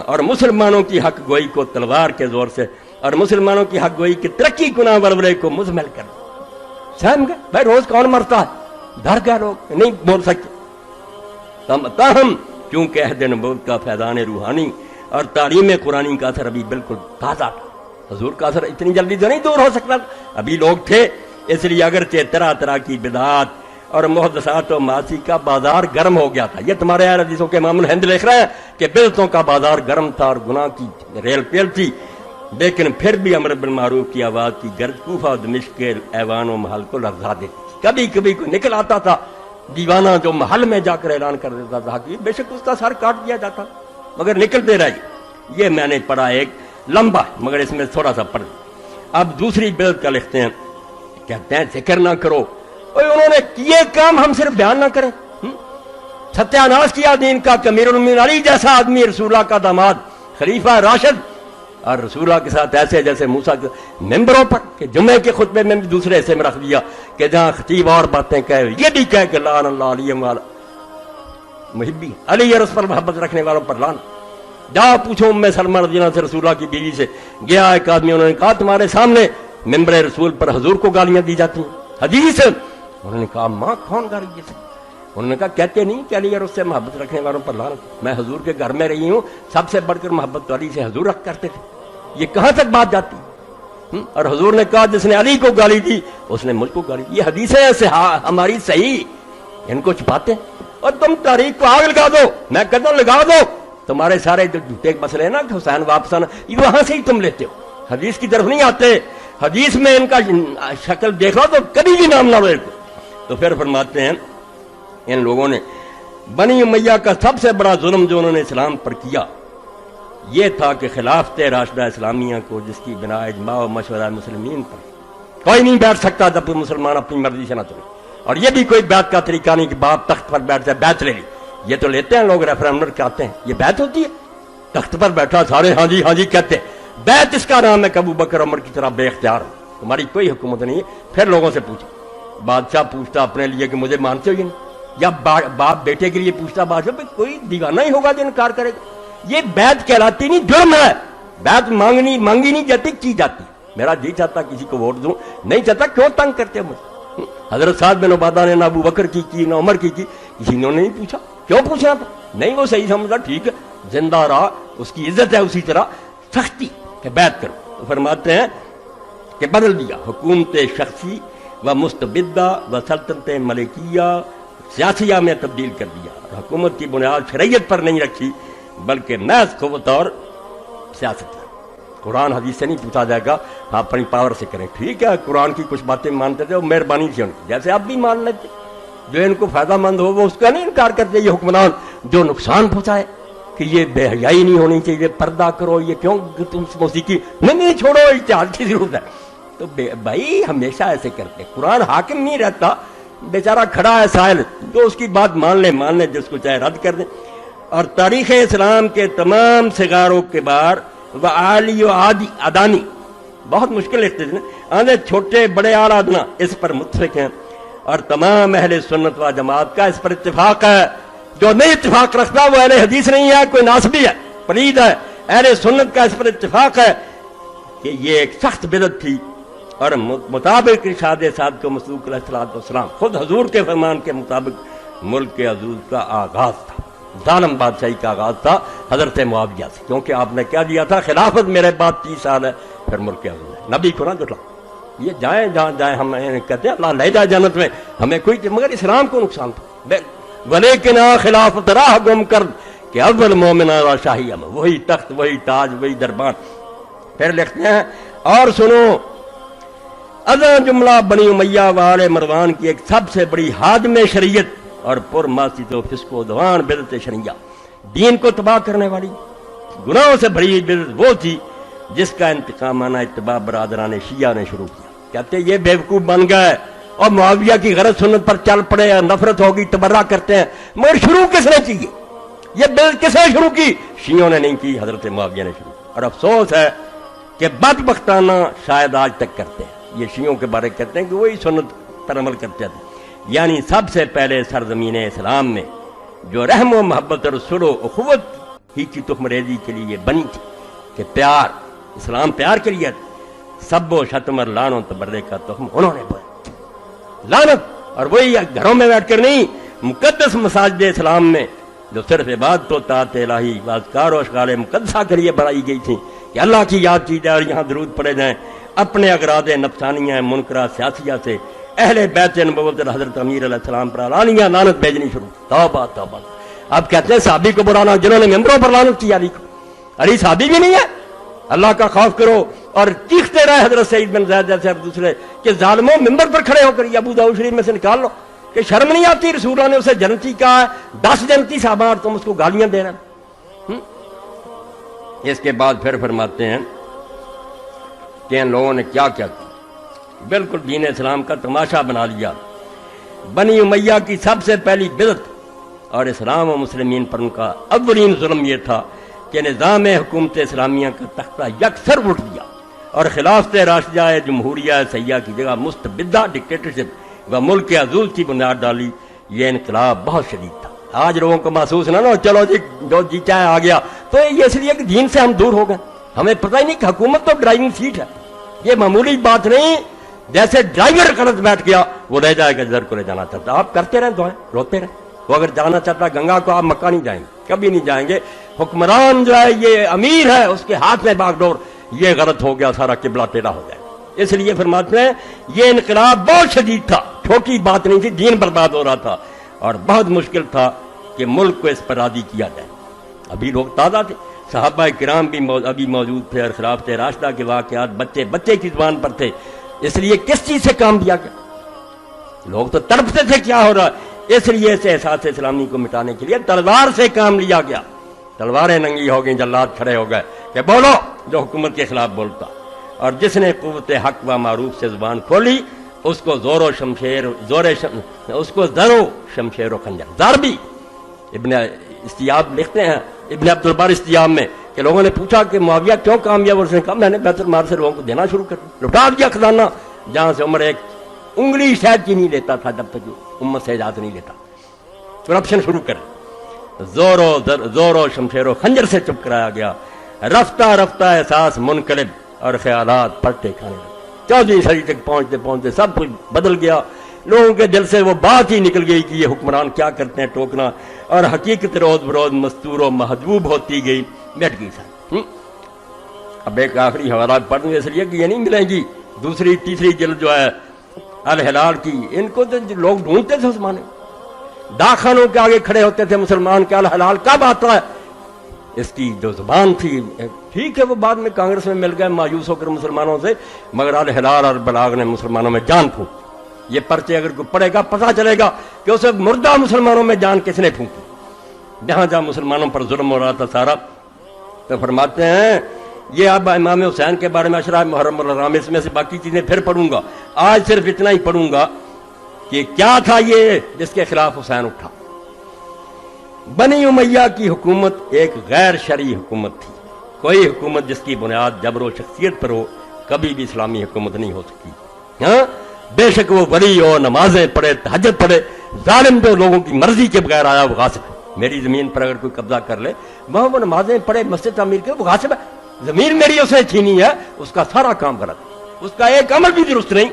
اور مسلمانوں کی حق گوئی کو تلوار کے زور سے، اور مسلمانوں کی حق گوئی کی ترقی گناہ ورورے کو مزمل کر سہم گئے۔ بھائی روز کون مرتا ہے، ڈر گئے لوگ، نہیں بول سکتے۔ تاہم کیونکہ عہد نبوت کا فیضان روحانی اور تعلیم قرآنی کا اثر ابھی بالکل تازہ تھا، حضور کا اثر اتنی جلدی تو نہیں دور ہو سکتا، ابھی لوگ تھے، اس لیے اگرچہ طرح طرح کی بدعات اور محدثات و معاصی کا بازار گرم ہو گیا تھا۔ یہ تمہارے اہل حدیثوں کے امام الہند لکھ رہے ہیں کہ بدعتوں کا بازار گرم تھا اور گناہ کی ریل پیل تھی، لیکن پھر بھی امر بالمعروف کی آواز کی گرج کوفہ و دمشق کے ایوان و محل کو لرزا دیتی۔ کبھی کبھی کوئی نکل آتا تھا دیوانہ جو محل میں جا کر اعلان کر دیتا تھا کہ بے شک اس کا سر کاٹ دیا جاتا، مگر نکلتے رہے۔ یہ میں نے پڑھا ایک لمبا، مگر اس میں تھوڑا سا پڑھ۔ اب دوسری بدعت کا لکھتے ہیں، کہتے ہیں ذکر نہ کرو، انہوں نے کیے کام ہم صرف بیان نہ کریں۔ ستیہ ناش کیا دین کا کہ امیر المومنین علی جیسا آدمی رسول اللہ کا داماد خلیفہ راشد، اور رسول اللہ کے ساتھ ایسے جیسے موسیٰ کے ممبروں پر کہ جمعے کے خطبے میں بھی دوسرے حصے میں رکھ دیا کہ جہاں خطیب اور باتیں کہے یہ بھی کہے کہ لعن اللہ علی والا محبی، علی اور اس پر محبت رکھنے والوں پر لعن۔ جا پوچھو ام سلمہ رضی اللہ سے، رسول اللہ کی بیوی سے گیا ایک آدمی، انہوں نے کہا تمہارے سامنے ممبر رسول پر حضور کو گالیاں دی جاتی ہیں، حدیث۔ انہوں نے کہا ماں کون گالی دیتے؟ انہوں نے کہا کہتے نہیں کہ علی اور اس سے محبت رکھنے والوں پر لعنت، میں حضور کے گھر میں رہی ہوں، سب سے بڑھ کر محبت تو علی سے حضور رکھ کرتے تھے، یہ کہاں تک بات جاتی؟ اور حضور نے کہا جس نے علی کو گالی دی اس نے مجھ کو گالی دی۔ یہ حدیثیں ایسے ہماری صحیح، ان کو چھپاتے ہیں، اور تم تاریخ کو آگ لگا دو، میں کہتا ہوں لگا دو، تمہارے سارے جو جھوٹے مسئلے ہیں نا کہ حسین واپس آنا، یہ وہاں سے ہی تم لیتے ہو، حدیث کی طرف نہیں آتے۔ حدیث میں ان کا شکل دیکھو تو کبھی بھی نام نہ لو۔ تو پھر فرماتے ہیں ان لوگوں نے بنی امیہ کا سب سے بڑا ظلم جو انہوں نے اسلام پر کیا یہ تھا کہ خلافت راشدہ اسلامیہ کو، جس کی بنا اجماع و مشورہ مسلمین پر کوئی نہیں بیٹھ سکتا جب مسلمان اپنی مرضی سے نہ چلے، اور یہ بھی کوئی بیعت کا طریقہ نہیں کہ باپ تخت پر بیٹھ جائے بیعت لے لی، یہ تو لیتے ہیں لوگ ریفرنڈم کہتے ہیں، یہ بیعت ہوتی ہے؟ تخت پر بیٹھا سارے ہاں جی کہتے ہیں، بیعت اس کا نام ہے کہ ابو بکر عمر کی طرح بے اختیار ہو، تمہاری کوئی حکومت نہیں ہے۔ پھر لوگوں سے پوچھو، بادشاہ پوچھتا اپنے لیے کہ مجھے مانتے ہو یا نہیں، یا باپ بیٹے کے لیے پوچھتا بادشاہ، کوئی دیوانہ ہی ہوگا جو انکار کرے گا؟ یہ بیعت کہلاتی نہیں، جرم ہے، بیعت مانگی نہیں جاتی، کی جاتی۔ میرا جی چاہتا کسی کو ووٹ دوں، نہیں چاہتا کیوں تنگ کرتے ہو مجھے؟ حضرت سعد بن عبادہ نے نہ ابو بکر کی نہ عمر کی، کسی نے نہیں پوچھا، کیوں پوچھنا تھا؟ نہیں وہ صحیح سمجھا، ٹھیک ہے، زندہ رہا، اس کی عزت ہے، اسی طرح سختی کہ بیعت کرو۔ تو فرماتے ہیں کہ بدل دیا حکومت شخصی و مستبدہ و سلطنت ملکیہ سیاسیہ میں تبدیل کر دیا، حکومت کی بنیاد شریعت پر نہیں رکھی بلکہ محض قوت اور سیاست پر۔ قرآن حدیث سے نہیں پوچھا جائے گا، آپ اپنی پاور سے کریں، ٹھیک ہے، قرآن کی کچھ باتیں مانتے تھے وہ مہربانی تھی ان کی، جیسے آپ بھی مان لیتے، جو ان کو فائدہ مند ہو وہ اس کا نہیں انکار کرتے۔ یہ حکمران جو نقصان پہنچائے کہ یہ بے حیائی نہیں ہونی چاہیے، پردہ کرو، یہ کیوں تم موسیقی نہیں چھوڑو، اتحاد کی ضرورت ہے، تو بھائی ہمیشہ ایسے کرتے۔ قرآن حاکم نہیں رہتا، بیچارہ کھڑا ہے سائل، جو اس کی بات مان لے، جس کو چاہے رد کر دیں۔ اور تاریخ اسلام کے تمام صغاروں کے بار و عالی و ادانی، بہت مشکل لکھتے تھے نا، چھوٹے بڑے اعلی ادنا اس پر متفق ہیں، اور تمام اہل سنت و جماعت کا اس پر اتفاق ہے۔ جو نہیں اتفاق رکھتا وہ اہل حدیث نہیں ہے، کوئی ناسبی ہے، پلید ہے۔ اہل سنت کا اس پر اتفاق ہے کہ یہ ایک سخت بدعت تھی، اور مطابق ارشاد سعد کو مسلوق علیہ السلام خود حضور کے فرمان کے مطابق ملک کے عزوز کا آغاز تھا، ظالم بادشاہی کا آغاز تھا حضرت معاویہ سے، کیونکہ آپ نے کیا دیا تھا، خلافت میرے بعد 30 سال ہے، پھر ملک کے عزوز ہے، نبی کو نہ جھٹلا۔ یہ جائیں جہاں جائیں، ہم کہتے ہیں اللہ لے جائے جنت میں، ہمیں کوئی، مگر اسلام کو نقصان تھا۔ ولیکن خلافت راہ گم کر کہ اول مومن و شاہی امر، وہی تخت، وہی تاج، وہی دربان۔ پھر لکھتے ہیں اور سنو ازاں جملہ بنی امیہ والے مروان کی ایک سب سے بڑی ہادم شریعت اور پرماسیت و فسق و عدوان بدعت شرعیہ، دین کو تباہ کرنے والی گناہوں سے بھری بدعت وہ تھی جس کا انتقامانہ اتباع برادران شیعہ نے شروع کیا۔ کہتے یہ بیوقوف بن گئے اور معاویہ کی غرض سنت پر چل پڑے، نفرت ہوگی، تبرہ کرتے ہیں، مگر شروع کس نے کی؟ یہ بدعت کس نے شروع کی؟ شیعوں نے نہیں کی، حضرت معاویہ نے شروع کی۔ اور افسوس ہے کہ بدبختانہ شاید آج تک کرتے ہیں۔ یہ شیعوں کے بارے کہتے ہیں کہ وہی سنت پر عمل کرتے تھے، یعنی سب سے پہلے سرزمین اسلام میں جو رحم و محبت اور صلح و اخوت ہی کی تخم ریزی کے لیے بنی تھی کہ پیار، اسلام پیار کے لیے، سب و شتم اور لعن و تبرے کا تخم انہوں نے بویا، لعنت، اور وہی گھروں میں بیٹھ کر نہیں، مقدس مساجد اسلام میں جو صرف عبادت و طاعت الہی واذکار و اشغال مقدسہ کے لیے بنائی گئی تھی کہ اللہ کی یاد کی جائے اور یہاں درود پڑے جائیں، اپنے اغراض نفسانیہ منکرہ سیاسیہ سے اہل بیت نبوت حضرت امیر علیہ السلام پر علانیہ لعنت بھیجنی شروع۔ توبہ توبہ۔ اب کہتے ہیں صحابی کو برانا، جنہوں نے ممبروں پر لعنت کی علی کو، علی صحابی بھی نہیں ہے؟ اللہ کا خوف کرو۔ اور چیختے رہے حضرت سعید بن زید جیسے اور دوسرے کہ ظالموں ممبر پر کھڑے ہو کر، یہ ابو داؤد شریف میں سے نکال لو، کہ شرم نہیں آتی؟ رسول اللہ نے اسے جنتی کہا ہے، 10 جنتی صحابہ، اور تم اس کو گالیاں دے رہے ہیں۔ اس کے بعد پھر فرماتے ہیں کہ ان لوگوں نے کیا کیا، بالکل دین اسلام کا تماشا بنا لیا۔ بنی امیہ کی سب سے پہلی بدعت اور اسلام و مسلمین پر ان کا اولین ظلم یہ تھا کہ نظام حکومت اسلامیہ کا تختہ یکسر اٹھ دیا اور خلافت راشدہ جمہوریہ سیاح کی جگہ مستبدہ ڈکٹیٹرشپ و ملک عزول کی بنیاد ڈالی۔ یہ انقلاب بہت شدید تھا۔ آج لوگوں کو محسوس نہ ہو چلو جی جو جی چاہے آ گیا، تو یہ اس لیے کہ دین سے ہم دور ہو گئے، ہمیں پتہ ہی نہیں کہ حکومت تو ڈرائیونگ سیٹ ہے، یہ معمولی بات نہیں۔ جیسے ڈرائیور غلط بیٹھ گیا وہ رہ جائے گا جدھر کو لے جانا چاہتا، آپ کرتے رہیں دعائیں، روتے رہیں۔ وہ اگر جانا چاہتا گنگا کو، آپ مکہ نہیں جائیں گے، کبھی نہیں جائیں گے۔ حکمران جو ہے یہ امیر ہے، اس کے ہاتھ میں باغ ڈور، یہ غلط ہو گیا، سارا قبلہ ٹیڑھا ہو جائے۔ اس لیے فرماتے ہیں یہ انقلاب بہت شدید تھا، چھوٹی بات نہیں تھی، دین برباد ہو رہا تھا اور بہت مشکل تھا کہ ملک کو اس پر راضی کیا جائے۔ ابھی لوگ تازہ تھے، صحابہ کرام بھی ابھی موجود تھے، اور خلافت راشدہ کے واقعات بچے کی زبان پر تھے۔ اس لیے کس چیز سے کام دیا گیا؟ لوگ تو تڑپتے تھے کیا ہو رہا ہے، اس لیے اس احساس اسلامی کو مٹانے کے لیے تلوار سے کام لیا گیا۔ تلواریں ننگی ہو گئیں، جلاد کھڑے ہو گئے کہ بولو جو حکومت کے خلاف بولتا، اور جس نے قوت حق و معروف سے زبان کھولی اس کو زر و شمشیر و خنجر ضربی۔ ابن استیاب لکھتے ہیں ابن عبد البر استیاب میں کہ لوگوں نے پوچھا کہ معاویہ کیوں کامیاب؟ اس نے کہا میں نے بیت المال سے لوگوں کو دینا شروع کر دیا، لٹا دیا خزانہ، جہاں سے عمر ایک انگلی شہد کی نہیں لیتا تھا جب تک امت سے اجازت نہیں لیتا، کرپشن شروع کر، زور و شمشیر و خنجر سے چپ کرایا گیا۔ رفتہ رفتہ احساس منقلب اور خیالات پلٹے کھانے لگے۔ 14ویں صدی تک پہنچتے پہنچتے سب کچھ بدل گیا، لوگوں کے دل سے وہ بات ہی نکل گئی کہ یہ حکمران کیا کرتے ہیں، ٹوکنا، اور حقیقت روز بروز مستور و محجوب ہوتی گئی، بیٹھ گئی سر۔ اب ایک آخری حوالہ پڑھ دوں اس لیے کہ یہ نہیں ملیں گی، دوسری تیسری جلد جو ہے الہلال کی، ان کو تو لوگ ڈھونڈتے تھے اس زمانے، داخانوں کے آگے کھڑے ہوتے تھے مسلمان کہ الہلال کب آتا ہے۔ اس کی جو زبان تھی، ٹھیک ہے وہ بعد میں کانگریس میں مل گئے مایوس ہو کر مسلمانوں سے، مگر الہلال اور بلاغ نے مسلمانوں میں جان پھونک۔ یہ پرچے اگر کوئی پڑھے گا پتہ چلے گا کہ اسے مردہ مسلمانوں میں جان کس نے پھونکی، جہاں جہاں مسلمانوں پر ظلم ہو رہا تھا سارا۔ تو فرماتے ہیں یہ اب امام حسین کے بارے میں اشراء محرم الحرام، اس میں سے باقی چیزیں پھر پڑھوں گا، آج صرف اتنا ہی پڑھوں گا کہ کیا تھا یہ جس کے خلاف حسین اٹھا۔ بنی امیہ کی حکومت ایک غیر شرعی حکومت تھی، کوئی حکومت جس کی بنیاد جبر و شخصیت پر ہو کبھی بھی اسلامی حکومت نہیں ہو سکتی۔ ہاں بے شک وہ ولی ہو، نمازیں پڑھے، تہجد پڑھے، ظالم جو لوگوں کی مرضی کے بغیر آیا وہ غاصب ہے۔ میری زمین پر اگر کوئی قبضہ کر لے، وہاں وہ نمازیں پڑھے، مسجد تعمیر کرے، وہ غاصب ہے۔ زمین میری اسے چھینی ہے، اس کا سارا کام غلط ہے، اس کا ایک عمل بھی درست نہیں۔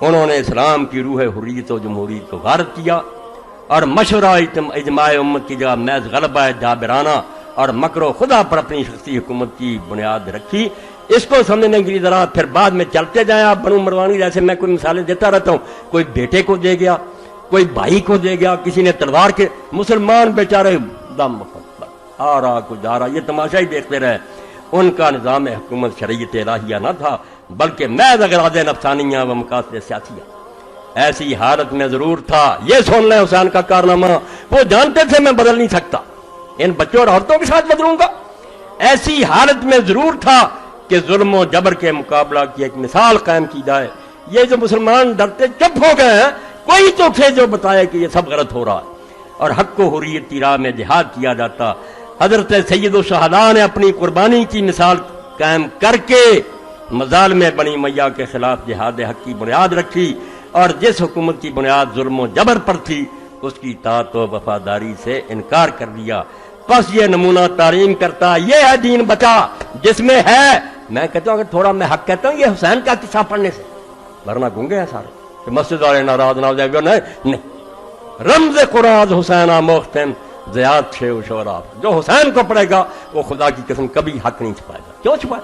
انہوں نے اسلام کی روح حریت و جمہوریت کو غارت کیا اور مشورہ اجماع امت کی جگہ محض غلبہ جابرانہ اور مکر و خدا پر اپنی شخصی حکومت کی بنیاد رکھی۔ اس کو سمجھنے کے لیے ذرا پھر بعد میں چلتے جائیں آپ بنو مروانی، جیسے میں کوئی مثالیں دیتا رہتا ہوں، کوئی بیٹے کو دے گیا، کوئی بھائی کو دے گیا، کسی نے تلوار کے، مسلمان بیچارے دم آ رہا کچھ جا رہا، یہ تماشا ہی دیکھتے رہے۔ ان کا نظام حکومت شریعت الہیہ نہ تھا، بلکہ محض اغراض نفسانیہ و مقاصد سیاسیہ۔ ایسی حالت میں ضرور تھا، یہ سن لیں حسین کا کارنامہ، وہ جانتے تھے میں بدل نہیں سکتا، ان بچوں اور عورتوں کے ساتھ بدلوں گا۔ ایسی حالت میں ضرور تھا کہ ظلم و جبر کے مقابلہ کی ایک مثال قائم کی جائے۔ یہ جو مسلمان ڈرتے چپ ہو گئے ہیں، کوئی تو تھے جو بتائے کہ یہ سب غلط ہو رہا ہے اور حق و حریت کی راہ میں جہاد کیا جاتا۔ حضرت سید الشہداء نے اپنی قربانی کی مثال قائم کر کے مظالم بنی امیہ کے خلاف جہاد حق کی بنیاد رکھی، اور جس حکومت کی بنیاد ظلم و جبر پر تھی اس کی اطاعت و وفاداری سے انکار کر دیا۔ بس یہ نمونہ تعلیم کرتا، یہ ہے دین بچا جس میں ہے، میں کہتا ہوں اگر تھوڑا میں حق کہتا ہوں یہ حسین کا قصہ پڑھنے سے، ورنہ گونگے ہیں سارے کہ مسجد والے ناراض نہ ہو جائے گا، نہیں، رمز قرآن حسین آموختن زیاد چھے و شوراف، جو حسین کو پڑھے گا وہ خدا کی قسم کبھی حق نہیں چھپائے گا۔ کیوں چھپائے؟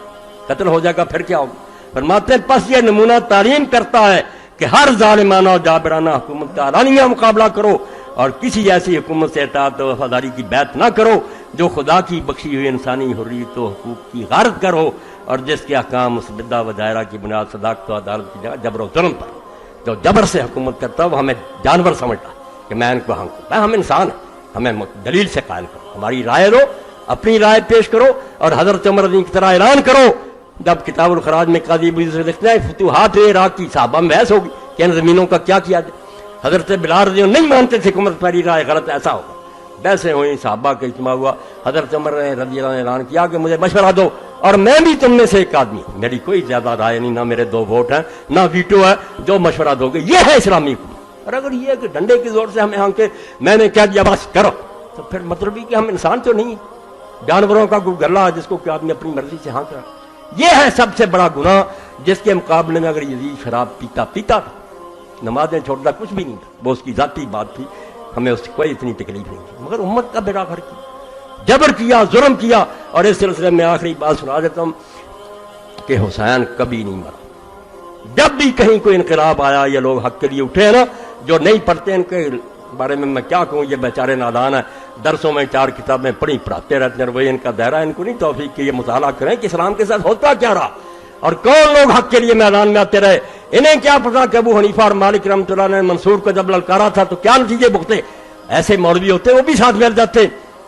قتل ہو جائے گا پھر کیا ہوگا؟ فرماتے ہیں پس یہ نمونہ تعلیم کرتا ہے کہ ہر ظالمانہ و جابرانہ حکومت کا اعلانیہ مقابلہ کرو، اور کسی ایسی حکومت سے اطاعت و وفاداری کی بیعت نہ کرو جو خدا کی بخشی ہوئی انسانی حریت و حقوق کی غارت کرو، اور جس کے احکام مثبتہ و دائرہ کی بنیاد صداقت و عدالت کی جگہ جبر و ظلم پر۔ جو جبر سے حکومت کرتا ہے وہ ہمیں جانور سمجھتا کہ میں ان کو ہنکوں، ہم انسان ہیں، ہمیں دلیل سے قائل کرو، ہماری رائے دو، اپنی رائے پیش کرو، اور حضرت عمر رضی کی طرح اعلان کرو۔ جب کتاب الخراج میں قاضی ابو یوسف لکھتے ہیں فتوحات عراق کی صحابہ میں بحث ہوگی کہ ان زمینوں کا کیا کیا جائے، حضرت بلال رضی اللہ نہیں مانتے تھے کہ عمر پہلی رائے غلط، ایسا ہوگا، بحثیں ہوئیں، صحابہ کا اجتماع ہوا، حضرت عمر رضی اللہ نے اعلان کیا کہ مجھے مشورہ دو، اور میں بھی تم میں سے ایک آدمی ہوں، میری کوئی زیادہ رائے نہیں، نہ میرے 2 ووٹ ہیں، نہ ویٹو ہے، جو مشورہ دو گے یہ ہے اسلامی حکومت۔ اور اگر یہ کہ ڈنڈے کی زور سے ہمیں ہاں کے میں نے کیا دیا بس کرو، تو پھر مطلب یہ کہ ہم انسان تو نہیں ہیں، جانوروں کا کوئی گلا جس کو کہ آدمی اپنی مرضی سے ہاں کرا۔ یہ ہے سب سے بڑا گناہ، جس کے مقابلے میں اگر یزید شراب پیتا تھا، نمازیں چھوڑتا، کچھ بھی نہیں تھا، وہ اس کی ذاتی بات تھی، ہمیں اس کی کوئی اتنی تکلیف نہیں تھی، مگر امت کا بیڑا غرق کیا، جبر کیا، ظلم کیا۔ اور اس سلسلے میں آخری بات سنا دیتا ہوں کہ حسین کبھی نہیں مرا۔ جب بھی کہیں کوئی انقلاب آیا یا لوگ حق کے لیے اٹھے نا، جو نہیں پڑھتے ان کے بارے میں کیا کہوں، یہ بیچارے نادان ہیں، درسوں میں 4 کتابیں پڑھاتے رہتے ہیں، وہی ان کا دائرہ، ان کو نہیں توفیق کہ یہ مطالعہ کریں کہ اسلام کے ساتھ ہوتا کیا رہا اور کون لوگ حق کے لیے میدان میں آتے رہے۔ انہیں کیا پتا کہ ابو حنیفہ اور مالک رحمۃ اللہ نے منصور کو جب للکارا تھا تو کیا نتیجے بھگتے۔ ایسے مولوی ہوتے وہ بھی ساتھ مل جاتے،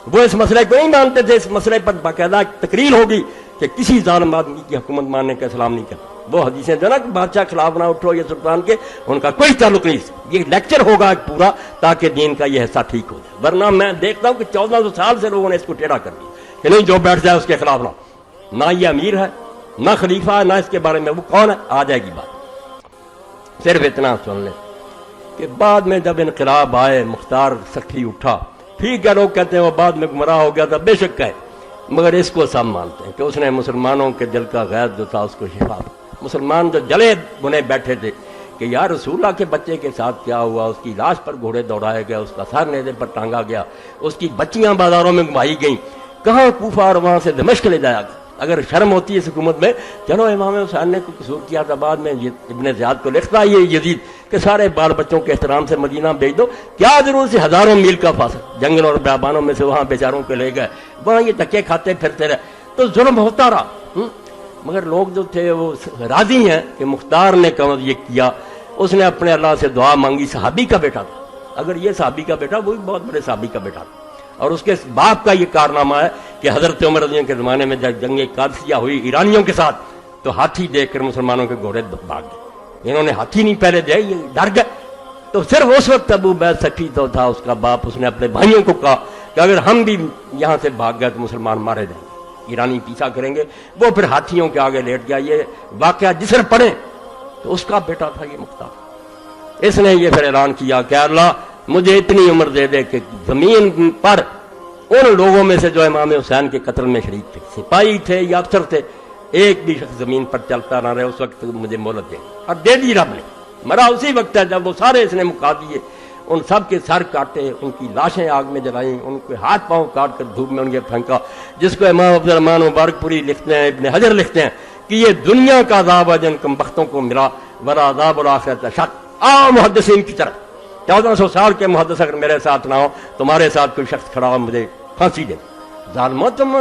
وہ اس مسئلے کو نہیں مانتے تھے، اس مسئلے پر باقاعدہ تقریر ہوگی کہ کسی ظالم آدمی کی حکومت ماننے کا اسلام نہیں کرتا۔ وہ حدیثیں جو نا کہ بادشاہ خلاف نہ اٹھو یا سلطان کے، ان کا کوئی تعلق نہیں، یہ لیکچر ہوگا ایک پورا تاکہ دین کا یہ حصہ ٹھیک ہو جائے۔ ورنہ میں دیکھتا ہوں کہ 1400 سال سے لوگوں نے اس کو ٹیڑھا کر دیا کہ نہیں جو بیٹھ جائے اس کے خلاف نہ یہ امیر ہے نہ خلیفہ ہے، نہ اس کے بارے میں وہ کون ہے، آ جائے گی بات۔ صرف اتنا سن لیں کہ بعد میں جب انقلاب آئے، مختار سکھی اٹھا، ٹھیک ہے، لوگ کہتے ہیں وہ بعد میں گمراہ ہو گیا تھا، بے شک ہے، مگر اس کو سب مانتے ہیں کہ اس نے مسلمانوں کے دل کا غیظ جو تھا اس کو شفا دی۔ مسلمان جو جلے بنے بیٹھے تھے کہ یا رسول اللہ کے بچے کے ساتھ کیا ہوا، اس کی لاش پر گھوڑے دوڑائے گئے، اس کا سر نیزے پر ٹانگا گیا، اس کی بچیاں بازاروں میں گھمائی گئیں، کہاں کوفہ اور وہاں سے دمشق لے جایا گیا۔ اگر شرم ہوتی ہے اس حکومت میں، چلو امام حسین نے کوئی قصور کیا تھا، بعد میں ابن زیاد کو لکھتا یہ یزید کہ سارے بال بچوں کے احترام سے مدینہ بھیج دو، کیا ضرورت سے ہزاروں میل کا فاصلہ، جنگل اور بیابانوں میں سے وہاں بیچاروں کے لے گئے، وہاں یہ دھکے کھاتے پھرتے رہے، تو ظلم ہوتا رہا۔ مگر لوگ جو تھے وہ راضی ہیں کہ مختار نے کم یہ کیا، اس نے اپنے اللہ سے دعا مانگی، صحابی کا بیٹا تھا، اگر یہ صحابی کا بیٹا، وہی بہت بڑے صحابی کا بیٹا تھا، اور اس کے باپ کا یہ کارنامہ ہے کہ حضرت عمر رضی اللہ کے زمانے میں جب جنگ قادسیہ ہوئی ایرانیوں کے ساتھ تو ہاتھی دیکھ کر مسلمانوں کے گھوڑے بھاگ گئے، انہوں نے ہاتھی نہیں پہلے دے، یہ ڈر گئے، تو صرف اس وقت ابو بیض سکھی تو تھا اس کا باپ، اس نے اپنے بھائیوں کو کہا کہ اگر ہم بھی یہاں سے بھاگ گئے تو مسلمان مارے جائیں گے، ایرانی پیچھا کریں گے۔ وہ پھر ہاتھیوں کے آگے لیٹ گیا۔ یہ واقعہ جس نے پڑھے تو اس کا بیٹا تھا یہ مختار، اس نے یہ پھر اعلان کیا کہ اللہ مجھے اتنی عمر دے دے کہ زمین پر ان لوگوں میں سے جو امام حسین کے قتل میں شریک تھے، سپاہی تھے یا افسر تھے، ایک بھی شخص زمین پر چلتا نہ رہے، اس وقت مجھے مہلت دے، اور دے دی رب نے۔ مرا اسی وقت ہے جب وہ سارے اس نے مکا دیے، ان سب کے سر کاٹے، ان کی لاشیں آگ میں جلائیں، ان کے ہاتھ پاؤں کاٹ کر دھوپ میں ان کے پھینکا، جس کو امام عبد الرحمن مبارک پوری لکھتے ہیں، ابن حجر لکھتے ہیں کہ یہ دنیا کا عذاب ہے جن کم بختوں کو ملا، ورا عذاب الآخرت اشد۔ عام محدثین کی طرح 1400 سال کے محدث اگر میرے ساتھ نہ ہو، تمہارے ساتھ کوئی شخص کھڑا ہو مجھے پھانسی دے، ظالموں تم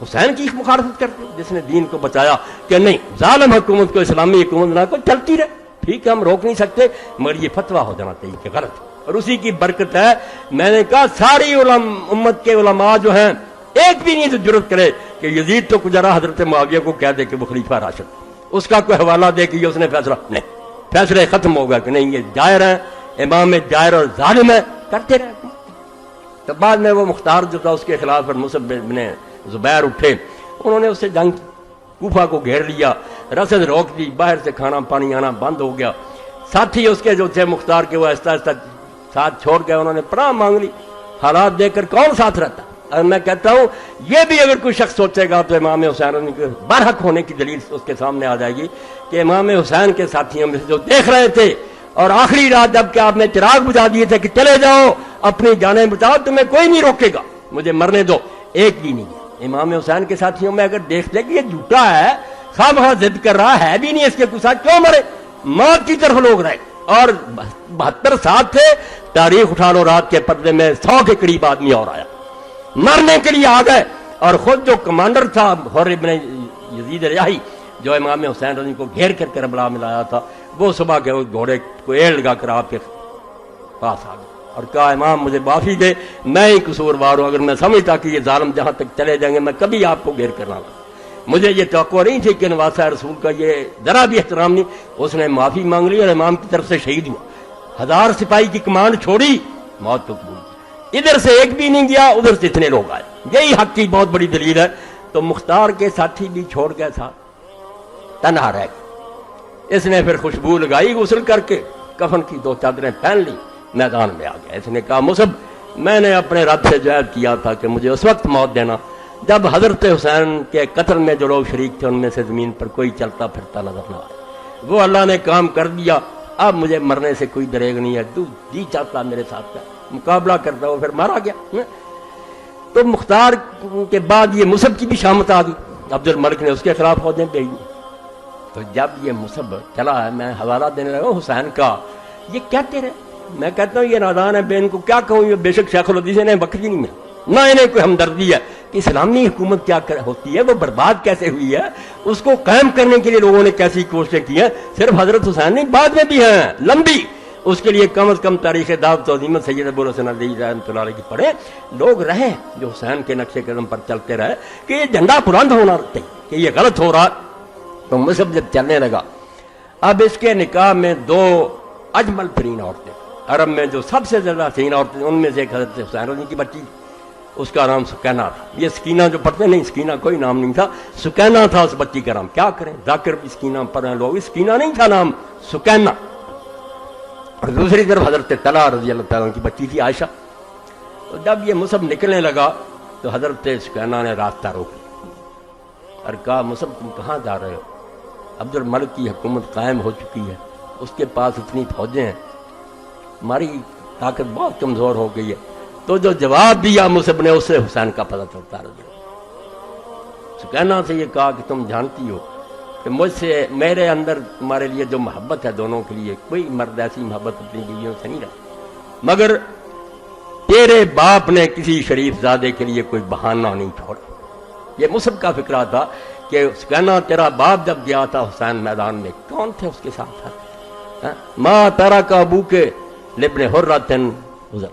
حسین کی مخالفت کرتے ہو جس نے دین کو بچایا کہ نہیں ظالم حکومت کو اسلامی حکومت نہ کو چلتی رہے. ٹھیک ہے ہم روک نہیں سکتے مگر یہ فتویٰ ہو جانا چاہیے کہ غلط ہے. اور اسی کی برکت ہے میں نے کہا ساری امت کے علماء جو ہیں ایک بھی نہیں تو جرت کرے کہ یزید تو کجرا حضرت معاویہ کو کہہ دے کہ وہ خلیفہ راشد, اس کا کوئی حوالہ دے کہ یہ اس نے فیصلہ نہیں, فیصلے ختم ہوگا کہ نہیں یہ جائر ہیں, امام جائر اور ظالم ہے, کرتے رہے. تو بعد میں وہ مختار جو تھا اس کے خلاف مصعب بن زبیر اٹھے, انہوں نے اس سے جنگ کوفہ کو گھیر لیا, رسد روک دی, باہر سے کھانا پانی آنا بند ہو گیا. ساتھی اس کے جو تھے مختار کے وہ آہستہ آہستہ ساتھ چھوڑ گئے, انہوں نے پناہ مانگ لی. حالات دیکھ کر کون ساتھ رہتا؟ اور میں کہتا ہوں یہ بھی اگر کوئی شخص سوچے گا تو امام حسین کے برحق ہونے کی دلیل اس کے سامنے آ جائے گی کہ امام حسین کے ساتھیوں میں سے جو دیکھ رہے تھے اور آخری رات جب کہ آپ نے چراغ بجھا دیے تھے کہ چلے جاؤ اپنی جانیں بچاؤ, تمہیں کوئی نہیں روکے گا, مجھے مرنے دو, ایک بھی نہیں ہے. امام حسین کے ساتھیوں میں اگر دیکھتے کہ یہ جھوٹا ہے, خواہ وہاں ضد کر رہا ہے بھی نہیں, اس کے کچھ کیوں مرے, موت کی طرف لوگ رہے. اور 72 ساتھ تھے, تاریخ اٹھا لو, رات کے پردے میں 100 کے قریب آدمی اور آیا, مرنے کے لیے آ گئے. اور خود جو کمانڈر تھا حر ابن یزید ریاحی جو امام حسین رضی کو گھیر کر کربلا میں لایا تھا, وہ صبح کے گھوڑے کو ایڑ لگا کر آپ کے پاس آ گیا اور کہا امام مجھے معافی دے, میں ہی قصوروار ہوں, اگر میں سمجھتا کہ یہ ظالم جہاں تک چلے جائیں گے میں کبھی آپ کو گھیر کرنا تھا, مجھے یہ توقع نہیں تھی کہ نواسہ رسول کا یہ ذرا بھی احترام نہیں. اس نے معافی مانگ لی اور امام کی طرف سے شہید ہوا. 1000 سپاہی کی کمانڈ چھوڑی, موت کو قبول. ادھر سے ایک بھی نہیں گیا, ادھر سے اتنے لوگ آئے. یہی حق کی بہت بڑی دلیل ہے. تو مختار کے ساتھی بھی چھوڑ گئے تھا, تنہا رہ گئے. اس نے پھر خوشبو لگائی, غسل کر کے کفن کی 2 چادریں پہن لی, میدان میں آ گیا. اس نے کہا مصعب میں نے اپنے رب سے عہد کیا تھا کہ مجھے اس وقت موت دینا جب حضرت حسین کے قتل میں جو لوگ شریک تھے ان میں سے زمین پر کوئی چلتا پھرتا نظر نہ آئے. وہ اللہ نے کام کر دیا, اب مجھے مرنے سے کوئی دریغ نہیں ہے. تو جی چاہتا میرے ساتھ مقابلہ کرتا, وہ پھر مارا گیا. تو مختار کے بعد یہ مصعب کی بھی شامت آ گئی. عبد الملک نے اس کے خلاف فوجیں بھیج دی. تو جب یہ مصعب چلا ہے, میں حوالہ دینے لگا حسین کا, یہ کہتے رہے. میں کہتا ہوں یہ نادان ہے, بے ان کو کیا کہوں, یہ بے شک شیخ الحدیث نے وقت ہی نہیں ملا, نہ انہیں کوئی ہمدردی ہے کہ اسلامی حکومت کیا ہوتی ہے, وہ برباد کیسے ہوئی ہے, اس کو قائم کرنے کے لیے لوگوں نے کیسی کوششیں کی ہیں. صرف حضرت حسین نہیں, بعد میں بھی ہیں لمبی. اس کے لیے کم از کم تاریخ دعوت و عظیمت سید ابو الحسن علی رحمۃ اللہ علیہ کی پڑھیں. لوگ رہے جو حسین کے نقش قدم پر چلتے رہے کہ یہ جھنڈا بلند ہونا چاہیے کہ یہ غلط ہو رہا. تو مصعب جب چلنے لگا, اب اس کے نکاح میں 2 اجمل ترین عورتیں, عرب میں جو سب سے زیادہ حسین عورتیں, ان میں سے ایک حضرت حسین رضی کی بچی, اس کا نام سکینہ تھا. یہ سکینہ جو پڑھتے نہیں, سکینہ کوئی نام نہیں تھا, سکینہ تھا اس بچی کا نام. کیا کریں, ذاکر بھی سکینہ پڑھ لوگ, سکینہ نہیں تھا نام, سکینہ. اور دوسری طرف حضرت طلحہ رضی اللہ تعالیٰ کی بچی تھی عائشہ. تو جب یہ مصعب نکلنے لگا تو حضرت سکینہ نے راستہ روک لیا اور کہا مصعب تم کہاں جا رہے ہو, عبد الملک کی حکومت قائم ہو چکی ہے, اس کے پاس اتنی فوجیں ہیں, ہماری طاقت بہت کمزور ہو گئی ہے. تو جو جواب دیا مصعب نے اس سے حسین کا پتہ چلتا رہا. سکینہ سے یہ کہا کہ تم جانتی ہو کہ مجھ سے میرے اندر تمہارے لیے جو محبت ہے دونوں کے لیے, کوئی مرد ایسی محبت اپنی بیویوں سے نہیں رکھتا, مگر تیرے باپ نے کسی شریف زادے کے لیے کوئی بہانہ نہیں چھوڑا. یہ مصعب کا فکرہ تھا کہ سکینہ تیرا باپ جب گیا تھا حسین میدان میں, کون تھے اس کے ساتھ؟ ماں تارا کا ابو کے لبن حرتن گزر.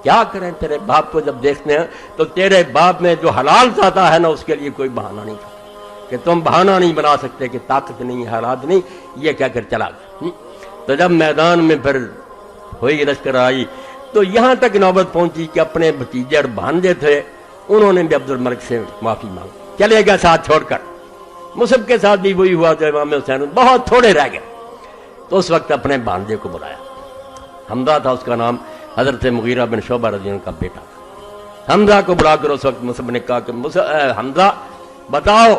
کیا کریں, تیرے باپ کو جب دیکھتے ہیں تو تیرے باپ میں جو حلال چاہتا ہے نا اس کے لیے کوئی بہانہ نہیں تھا کہ تم بہانہ نہیں بنا سکتے کہ طاقت نہیں, حالات نہیں, یہ کہہ کر چلا گیا. تو جب میدان میں پھر ہوئی لشکر آئی تو یہاں تک نوبت پہنچی کہ اپنے بھتیجے اور بھانجے تھے, انہوں نے بھی عبد الملک سے معافی مانگی, چلے گئے ساتھ چھوڑ کر. مصعب کے ساتھ بھی وہی ہوا جو امام حسین بہت تھوڑے رہ گئے. تو اس وقت اپنے بھانجے کو بلایا, حمزہ تھا اس کا نام, حضرت مغیرہ بن شعبہ رضی اللہ عنہ کا بیٹا تھا. حمزہ کو بلا کر اس وقت مصعب نے کہا کہ حمزہ بتاؤ.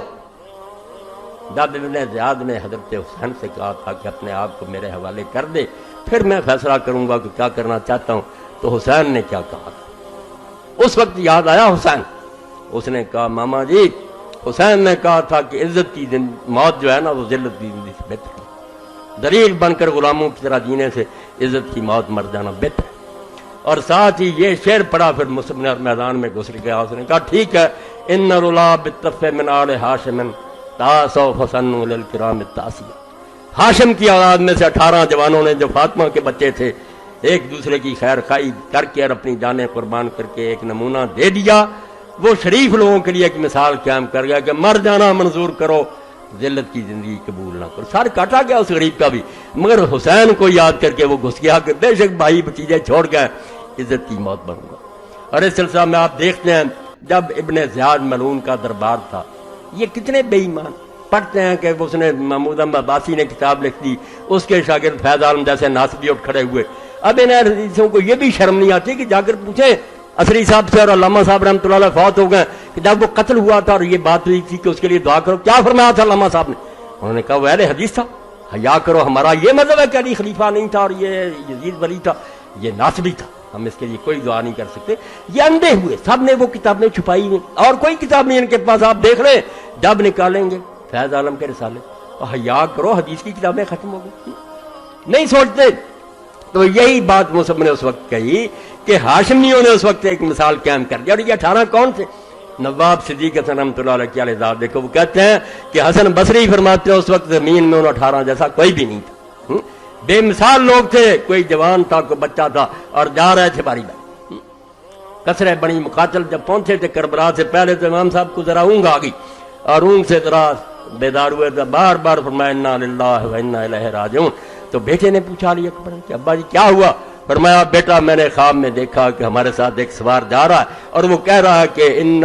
جب ابن زیاد نے حضرت حسین سے کہا تھا کہ اپنے آپ کو میرے حوالے کر دے پھر میں فیصلہ کروں گا کہ کیا کرنا چاہتا ہوں, تو حسین نے کیا کہا تھا. اس وقت یاد آیا حسین, اس نے کہا ماما جی, حسین نے کہا تھا کہ عزت کی موت جو ہے نا وہ ذلت کی زندگی سے بہتر ہے, دلیل بن کر غلاموں کی طرح جینے سے عزت کی موت مر جانا بہتر ہے. اور ساتھ ہی یہ شعر پڑا, پھر مصعب نے میدان میں گھس گیا. اس نے کہا ٹھیک ہے ان رلا بالطف من آل ہاشم تاسو فسنوا للکرام التاسیہ. ہاشم کی اولاد میں سے 18 جوانوں نے جو فاطمہ کے بچے تھے ایک دوسرے کی خیر خواہی کر کے اور اپنی جانیں قربان کر کے ایک نمونہ دے دیا. وہ شریف لوگوں کے لیے ایک مثال قائم کر گیا کہ مر جانا منظور کرو، ذلت کی زندگی قبول نہ کرو. سر کاٹا گیا اس غریب کا بھی، مگر حسین کو یاد کر کے وہ گھس گیا کہ بے شک بھائی بھتیجے چھوڑ گئے، عزت کی موت بنوں گا. اور اس سلسلہ میں آپ دیکھتے ہیں جب ابن زیاد ملعون کا دربار تھا، یہ کتنے بے ایمان. پڑھتے ہیں کہ اس نے محمود عباسی نے کتاب لکھ دی، اس کے شاگرد فیض عالم جیسے ناصبی اٹھ کھڑے ہوئے. اب ان حدیثوں کو یہ بھی شرم نہیں آتی کہ جا کر پوچھیں عصری صاحب سے اور علامہ صاحب رحمۃ اللہ علیہ فوت ہو گئے کہ جب وہ قتل ہوا تھا اور یہ بات ہوئی تھی کہ اس کے لیے دعا کرو، کیا فرمایا تھا علامہ صاحب نے؟ انہوں نے کہا وہ اہل حدیث تھا، حیا کرو، ہمارا یہ مذہب ہے کہ علی خلیفہ نہیں تھا اور یہ یزید ولی تھا، یہ ناصبی تھا، ہم اس کے لیے کوئی دعا نہیں کر سکتے. یہ اندھے ہوئے، سب نے وہ کتابیں چھپائی ہوئی اور کوئی کتاب نہیں ان کے پاس. آپ دیکھ لیں جب نکالیں گے فیض عالم کے رسالے، حیا کرو، حدیث کی کتابیں ختم ہو گئی، نہیں سوچتے. تو یہی بات مصعب نے اس وقت کہی کہ ہاشمیوں نے اس وقت ایک مثال قائم کر دیا. اور یہ 18 کون تھے؟ نواب صدیق حسن رحمۃ اللہ علیہ کے ذات. دیکھو وہ کہتے ہیں کہ حسن بصری فرماتے ہیں اس وقت زمین میں ان 18 جیسا کوئی بھی نہیں تھا، بے مثال لوگ تھے. کوئی جوان تھا، کوئی بچہ تھا اور جا رہے تھے باری باری. کثرے بنی مقاتل جب پہنچے تھے کربلا سے پہلے تو امام صاحب کو ذرا اونگ آ گئی اور اونگ سے ذرا بیدار ہوئے تو بار بار فرمایا انا للہ و انا الیہ راجعون. تو بیٹے نے پوچھا علی اکبر کہ ابا جی کیا ہوا؟ فرمایا بیٹا میں نے خواب میں دیکھا کہ ہمارے ساتھ ایک سوار جا رہا ہے اور وہ کہہ رہا ہے کہ ان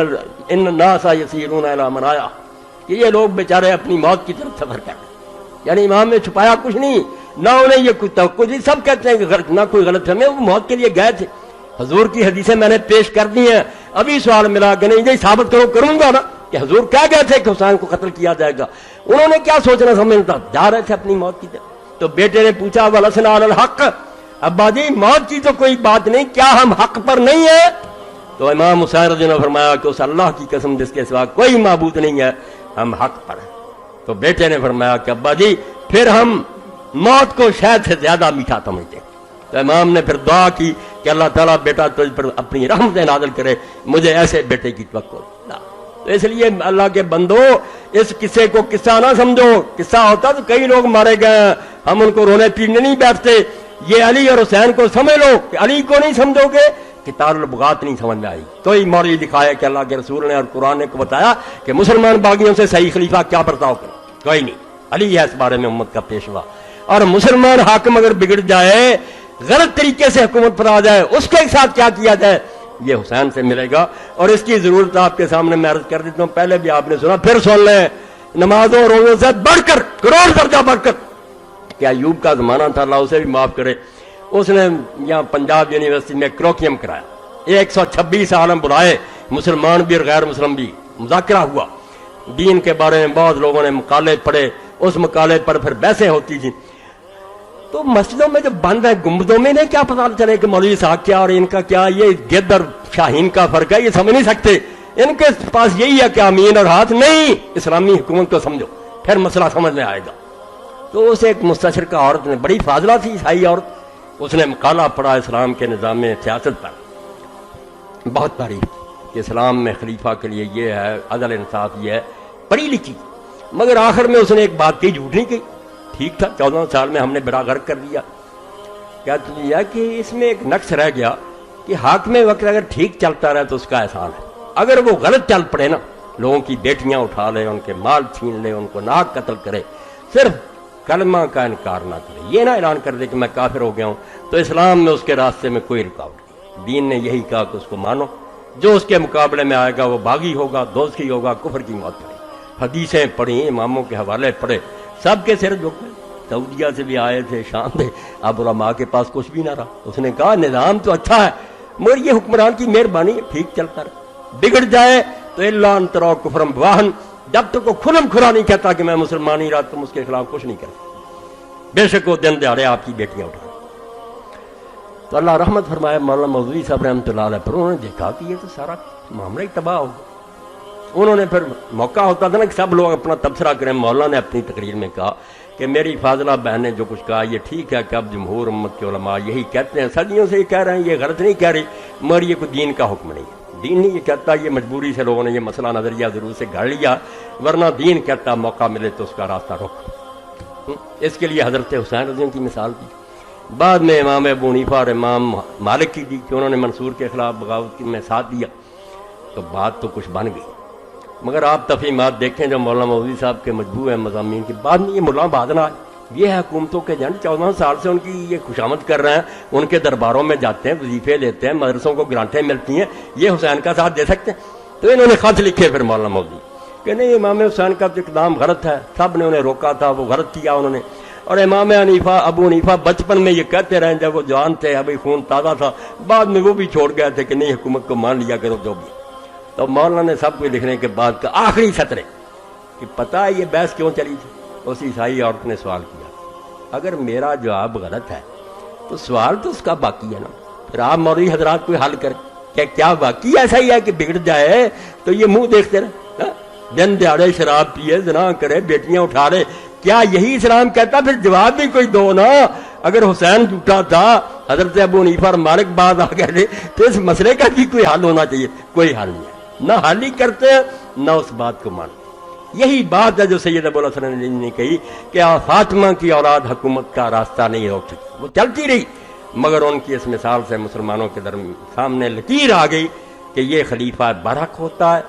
الناس یسیرون الی منایا، کہ یہ لوگ بیچارے اپنی موت کی طرف سفر کر رہے ہیں. یعنی امام نے چھپایا کچھ نہیں، نہ انہیں یہ کچھ توقع تھی. سب کہتے ہیں کہ غلط، نہ کوئی غلط فہمی، وہ موت کے لیے گئے تھے. حضور کی حدیثیں میں نے پیش کر دی ہیں. ابھی سوال ملا کہ نہیں ثابت کروں گا نا کہ حضور کہہ گئے تھے کہ حسین کو قتل کیا جائے گا. انہوں نے کیا سوچنا سمجھنا، جا رہے تھے اپنی موت کی طرف. تو بیٹے نے پوچھا ولسنا علی الحق، ابا جی موت کی تو کوئی بات نہیں، کیا ہم حق پر نہیں ہیں؟ تو امام حسین رضی اللہ عنہ نے فرمایا کہ اس اللہ کی قسم جس کے سوا کوئی معبود نہیں ہے، ہم حق پر ہیں. تو بیٹے نے فرمایا کہ ابا جی پھر ہم موت کو شہد سے زیادہ میٹھا سمجھتے ہیں. تو امام نے پھر دعا کی کہ اللہ تعالیٰ بیٹا تجھ پر اپنی رحمت نازل کرے، مجھے ایسے بیٹے کی توقع نہ. تو اس لیے اللہ کے بندو اس قصے کو قصہ نہ سمجھو. قصہ ہوتا تو کئی لوگ مارے گئے ہیں، ہم ان کو رونے پیٹنے نہیں بیٹھتے. یہ علی اور حسین کو سمجھ لو کہ علی کو نہیں سمجھو گے کتاب البغات نہیں سمجھ میں آئی. کوئی مولوی دکھایا کہ اللہ کے رسول نے اور قرآن نے کو بتایا کہ مسلمان باغیوں سے صحیح خلیفہ کیا برتاؤ کرے؟ کوئی نہیں. علی ہے اس بارے میں امت کا پیشوا. اور مسلمان حاکم اگر بگڑ جائے، غلط طریقے سے حکومت پر آ جائے، اس کے ساتھ کیا کیا جائے، یہ حسین سے ملے گا. اور اس کی ضرورت آپ کے سامنے میں عرض کر دیتا ہوں، پہلے بھی آپ نے سنا پھر سن لیں. نمازوں روزوں سے بڑھ کر، کروڑ درجہ بڑھ کر، کہ ایوب کا زمانہ تھا، اللہ اسے بھی معاف کرے، اس نے یہاں پنجاب یونیورسٹی میں کروکیم کرایا. 126 عالم بلائے، مسلمان بھی اور غیر مسلم بھی، مذاکرہ ہوا دین کے بارے میں. بہت لوگوں نے مقالے پڑھے، اس مقالے پر پھر بحثیں ہوتی تھیں. تو مسجدوں میں جو بند ہے گنبدوں میں نہیں کیا پتہ چلے کہ مولوی صاحب کیا اور ان کا کیا، یہ گدھ اور شاہین کا فرق ہے، یہ سمجھ نہیں سکتے. ان کے پاس یہی ہے کہ امین اور ہاتھ نہیں. اسلامی حکومت کو سمجھو پھر مسئلہ سمجھ میں آئے گا. تو اسے ایک مستشرقہ عورت نے، بڑی فاضلہ تھی عیسائی عورت، اس نے مقالہ پڑھا اسلام کے نظام سیاست پر، بہت تعریف کہ اسلام میں خلیفہ کے لیے یہ ہے، عدل انصاف یہ ہے، پڑھی لکھی. مگر آخر میں اس نے ایک بات کی، جھوٹ نہیں کی. ٹھیک تھا، 14 سال میں ہم نے بڑا غرق کر دیا. کہتے ہیں کہ اس میں ایک نقص رہ گیا کہ حاکم وقت اگر ٹھیک چلتا رہے تو اس کا احسان ہے، اگر وہ غلط چل پڑے نا، لوگوں کی بیٹیاں اٹھا لے، ان کے مال چھین لے، ان کو ناک قتل کرے، صرف کلمہ کا انکار نہ کرے، یہ نہ اعلان کر دے کہ میں کافر ہو گیا ہوں، تو اسلام میں اس کے راستے میں کوئی رکاوٹ نہیں. دین نے یہی کہا کہ اس کو مانو، جو اس کے مقابلے میں آئے گا وہ باغی ہوگا، دوزخی ہوگا، کفر کی موت کرے. حدیثیں پڑھی، اماموں کے حوالے پڑھے، سب کے سر جھک گئے. سعودیہ سے بھی آئے تھے، شام میں، اب علماء کے پاس کچھ بھی نہ رہا. اس نے کہا نظام تو اچھا ہے مگر یہ حکمران کی مہربانی ہے، ٹھیک چلتا رہے، بگڑ جائے تو اللہ ان تروا کفرم بواہن، جب تک وہ کھلم کھلا نہیں کہتا کہ میں مسلمان ہی رہا تم اس کے خلاف کچھ نہیں کرتے، بے شک وہ دن دہاڑے آپ کی بیٹیاں اٹھا. تو اللہ رحمت فرمائے مولانا مودودی صاحب رحمۃ اللہ علیہ پر. انہوں نے دیکھا کہ یہ تو سارا معاملہ ہی تباہ ہو گیا. انہوں نے پھر موقع ہوتا تھا نا کہ سب لوگ اپنا تبصرہ کریں. مولانا نے اپنی تقریر میں کہا کہ میری فاضلہ بہن نے جو کچھ کہا یہ ٹھیک ہے کہ اب جمہور امت کے علماء یہی کہتے ہیں، صدیوں سے یہ کہہ رہے ہیں، یہ غلط نہیں کہہ رہی، مگر یہ کوئی دین کا حکم نہیں ہے. دین نہیں یہ کہتا یہ مجبوری سے لوگوں نے یہ مسئلہ نظریہ ضرور سے گھڑ لیا، ورنہ دین کہتا موقع ملے تو اس کا راستہ رخ۔ اس کے لیے حضرت حسین رضی اللہ کی مثال دی، بعد میں امام ابو حنیفہ اور امام مالک کی دی کہ انہوں نے منصور کے خلاف بغاوت میں ساتھ دیا، تو بات تو کچھ بن گئی۔ مگر آپ تفہیمات دیکھیں جو مولانا مودودی صاحب کے مجموعہ مضامین کے بعد میں یہ مولانا بہادر آئے، یہ حکومتوں کے جن 14 سال سے ان کی یہ خوشامد کر رہے ہیں، ان کے درباروں میں جاتے ہیں، وظیفے لیتے ہیں، مدرسوں کو گرانٹیں ملتی ہیں، یہ حسین کا ساتھ دے سکتے ہیں؟ تو انہوں نے خط لکھے پھر مولانا مودودی کہ نہیں، امام حسین کا تو اقدام غلط ہے، سب نے انہیں روکا تھا، وہ غلط کیا انہوں نے۔ اور امام ابو حنیفہ بچپن میں یہ کہتے رہے جب وہ جوان تھے، ابھی خون تازہ تھا، بعد میں وہ بھی چھوڑ گئے تھے کہ نہیں حکومت کو مان لیا کرو جو بھی۔ تو مولانا نے سب کچھ لکھنے کے بعد کا آخری سطرے کہ پتہ ہے یہ بحث کیوں چلی تھی؟ اس عیسائی عورت نے سوال کیا، اگر میرا جواب غلط ہے تو سوال تو اس کا باقی ہے نا، پھر آپ مولوی حضرات کوئی حل کریں کہ کیا واقعی ایسا ہی ہے کہ بگڑ جائے تو یہ منہ دیکھتے رہے، دن دیہڑے شراب پیے، زنا کرے، بیٹیاں اٹھا لے، کیا یہی اسلام کہتا؟ پھر جواب بھی کوئی دو نا۔ اگر حسین جھوٹا تھا، حضرت ابو حنیفہ اور مالک بعد آ گئے تو اس مسئلے کا بھی کوئی حل ہونا چاہیے، کوئی حل نہیں ہے، نہ حل ہی کرتے ہیں نہ اس بات کو مانتے۔ یہی بات ہے جو سید ابو الحسن علی نے کہی کہ فاطمہ کی اولاد حکومت کا راستہ نہیں روک سکی، وہ چلتی رہی، مگر ان کی اس مثال سے مسلمانوں کے سامنے لکیر آ گئی کہ یہ خلیفہ برحق ہوتا ہے،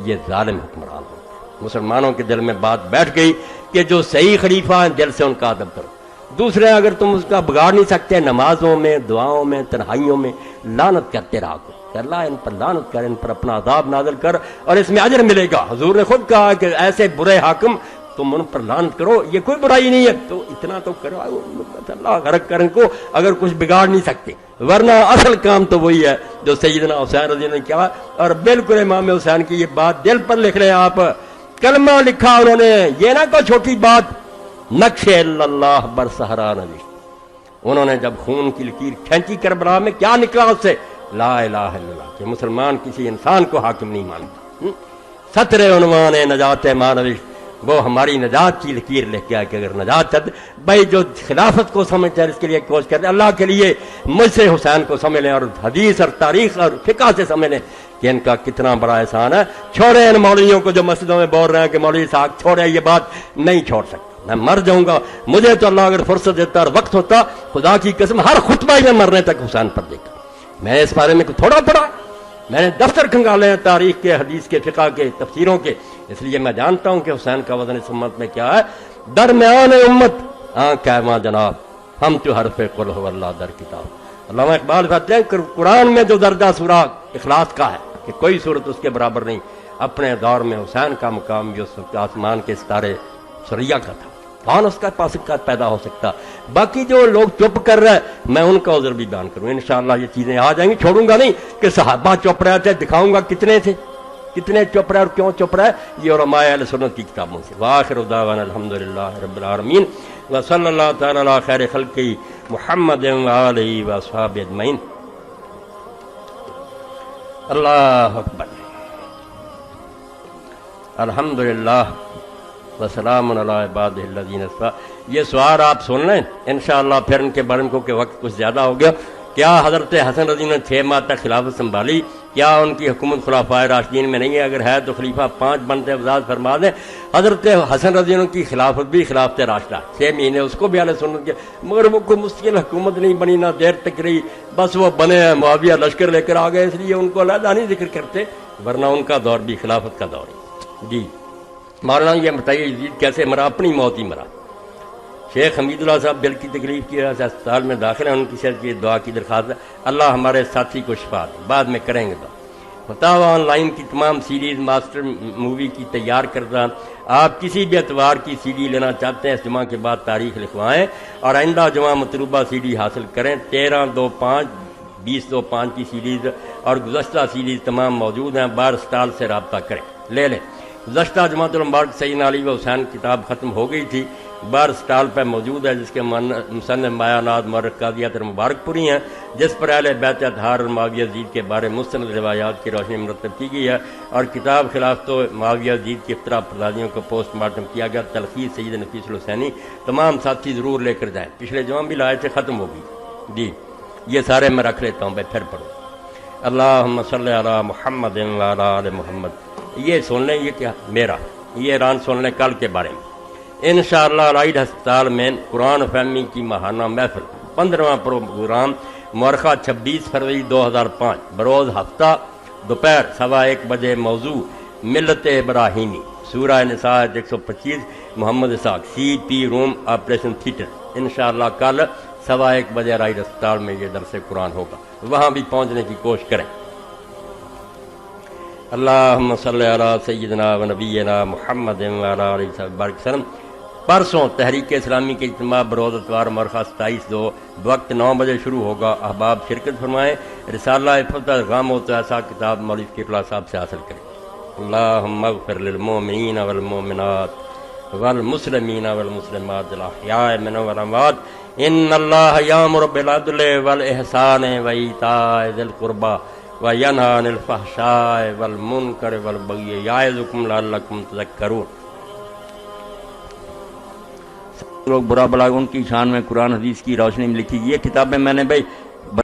یہ ظالم حکمران ہوتا ہے۔ مسلمانوں کے دل میں بات بیٹھ گئی کہ جو صحیح خلیفہ ہیں دل سے ان کا ادب کرو، دوسرے اگر تم اس کا بگاڑ نہیں سکتے، نمازوں میں، دعاؤں میں، تنہائیوں میں لعنت کرتے رہا کرو کہ اللہ ان پر لعنت کر، ان پر اپنا عذاب نازل کر اور اس میں اجر ملے گا۔ حضور نے خود کہا کہ ایسے برے حاکم تم ان پر لعنت کرو، یہ کوئی برائی نہیں ہے، تو اتنا تو کرو، اللہ غرق کر ان کو اگر کچھ بگاڑ نہیں سکتے، ورنہ اصل کام تو وہی ہے جو سیدنا حسین رضی اللہ نے کیا۔ اور بالکل امام حسین کی یہ بات دل پر لکھ رہے ہیں آپ، کلمہ لکھا انہوں نے، یہ نہ کوئی چھوٹی بات، نقش اللہ بر صحرا نوشت۔ انہوں نے جب خون کی لکیر کھینچی کربلا میں، کیا نکلا اس سے؟ لا الہ الا اللہ، کہ مسلمان کسی انسان کو حاکم نہیں مانتا۔ سطر عنوان نجات ما نوشت، وہ ہماری نجات کی لکیر لکھ کے آئے کہ اگر نجات چاہتے بھائی جو خلافت کو سمجھتے ہیں اس کے لیے کوشش کرتے ہیں، اللہ کے لیے مجھ سے حسین کو سمجھ لیں اور حدیث اور تاریخ اور فقہ سے سمجھ لیں کہ ان کا کتنا بڑا احسان ہے۔ چھوڑے ان مولویوں کو جو مسجدوں میں بول رہے ہیں کہ مولوی صاحب چھوڑے، یہ بات نہیں چھوڑ سکتا، میں مر جاؤں گا، مجھے تو اللہ اگر فرصت دیتا اور وقت ہوتا، خدا کی قسم ہر خطبہ میں مرنے تک حسین پر دیکھا۔ میں نے اس بارے میں تھوڑا پڑھا، میں نے دفتر کھنگالے ہیں تاریخ کے، حدیث کے، فقہ کے، تفسیروں کے، اس لیے میں جانتا ہوں کہ حسین کا وزن اس امت میں کیا ہے۔ درمیان امت کہواں جناب، ہم تو حرف قل هو اللہ در کتاب۔ علامہ اقبال کہتے ہیں قرآن میں جو درجہ سورہ اخلاص کا ہے کہ کوئی صورت اس کے برابر نہیں، اپنے دور میں حسین کا مقام جو آسمان کے ستارے سریا کا تھا، کون اس کا پاس کا پیدا ہو سکتا؟ باقی جو لوگ چپ کر رہے ہیں میں ان کا عذر بھی بیان کروں، انشاءاللہ یہ چیزیں آ جائیں گی، چھوڑوں گا نہیں کہ صحابہ چپ رہے تھے، دکھاؤں گا کتنے تھے، کتنے چپ رہے اور کیوں چپ رہے، یہ علماء اہل سنت کی کتابوں سے۔ وآخر دعوانا الحمدللہ رب العالمین وصلی اللہ تعالی علی خیر خلقہ محمد وآلہ واصحابہ اجمعین۔ اللہ اکبر، الحمدللہ وسلام علی عبادہ الذین اصطفیٰ۔ یہ سوال آپ سن لیں انشاءاللہ، پھر ان کے بارے کو کہ وقت کچھ زیادہ ہو گیا۔ کیا حضرت حسن رضی اللہ نے 6 ماہ تک خلافت سنبھالی؟ کیا ان کی حکومت خلفائے راشدین میں نہیں ہے؟ اگر ہے تو خلیفہ 5 بنتے وضاحت فرما دیں۔ حضرت حسن رضی اللہ کی خلافت بھی خلافت راشدہ 6 مہینے، اس کو بھی اہل سنت کے، مگر وہ کوئی مستقل حکومت نہیں بنی، نہ دیر تک رہی، بس وہ بنے ہیں، معاویہ لشکر لے کر آ گئے، اس لیے ان کو علیحدہ نہیں ذکر کرتے، ورنہ ان کا دور بھی خلافت کا دور ہے۔ جی مولانا یہ بتائیے یزید کیسے مرا؟ اپنی موت ہی مرا۔ شیخ حمید اللہ صاحب دل کی تکلیف کی وجہ سے اسپتال میں داخل ہیں، ان کی صحت کی دعا کی درخواست ہے، اللہ ہمارے ساتھی کو شفا دے، بعد میں کریں گے دعا۔ فتاوی آن لائن کی تمام سیریز ماسٹر مووی کی تیار کردہ، آپ کسی بھی اتوار کی سی ڈی لینا چاہتے ہیں اس جمعہ کے بعد تاریخ لکھوائیں اور آئندہ جمعہ مطلوبہ سی ڈی حاصل کریں۔ 13/2/5 20/2/5 کی سیریز اور گزشتہ سیریز تمام موجود ہیں، بار اسٹال سے رابطہ کریں، لے لیں۔ گزشتہ جماعت المبارک سیدنا علی و حسین کتاب ختم ہو گئی تھی، بار اسٹال پہ موجود ہے، جس کے مصنف مایانات مورخ قاضیات اور مبارک پوری ہیں، جس پر اہل بیت اطہار اور معاویہ یزید کے بارے مستند روایات کی روشنی مرتب کی گئی ہے، اور کتاب خلافت و معاویہ یزید کی افتراء پردازیوں کو پوسٹ مارٹم کیا گیا۔ تلخیص سید نفیس الحسینی، تمام ساتھی ضرور لے کر جائیں، پچھلے جمعہ بھی لائے تھے، ختم ہو گئی۔ جی یہ سارے میں رکھ لیتا ہوں، پھر پڑھو۔ اللہم صلی علی محمد وعلی آل محمد. یہ سن لیں، یہ کیا میرا یہ اعلان سن لیں کل کے بارے میں. انشاءاللہ رائڈ ہسپتال میں قرآن فہمی کی ماہانہ محفل 15واں پروگرام مورخہ 26 فروری 2005 بروز ہفتہ دوپہر 1:15 بجے. موضوع ملت ابراہیمی، سورہ نساء 125. محمد اسحاق سی پی روم آپریشن تھیٹر. انشاءاللہ کل 1:15 بجے رائڈ ہسپتال میں یہ درس قرآن ہوگا، وہاں بھی پہنچنے کی کوشش کریں. اللہم صلی علی سیدنا و نبینا محمد وعلی آلہ وصحبہ وسلم. پرسوں تحریک اسلامی کے اجتماع بروز اتوار مورخہ 27/2 وقت 9 بجے شروع ہوگا. احباب شرکت فرمائیں. رسالہ فتح غام و تحسا کتاب مولوی فقی اللہ صاحب سے حاصل کریں. اللہم اغفر للمؤمنین والمؤمنات والمسلمین والمسلمات الاحیاء منهم والاموات. ان اللہ یامر بالعدل والاحسان وایتاء ذی القربى وینہی عن الفحشاء والمنکر والبغی یعظکم لعلکم تذکرون. لوگ برا بلا ان کی شان میں قرآن حدیث کی روشنی میں لکھی. یہ کتابیں میں نے بھائی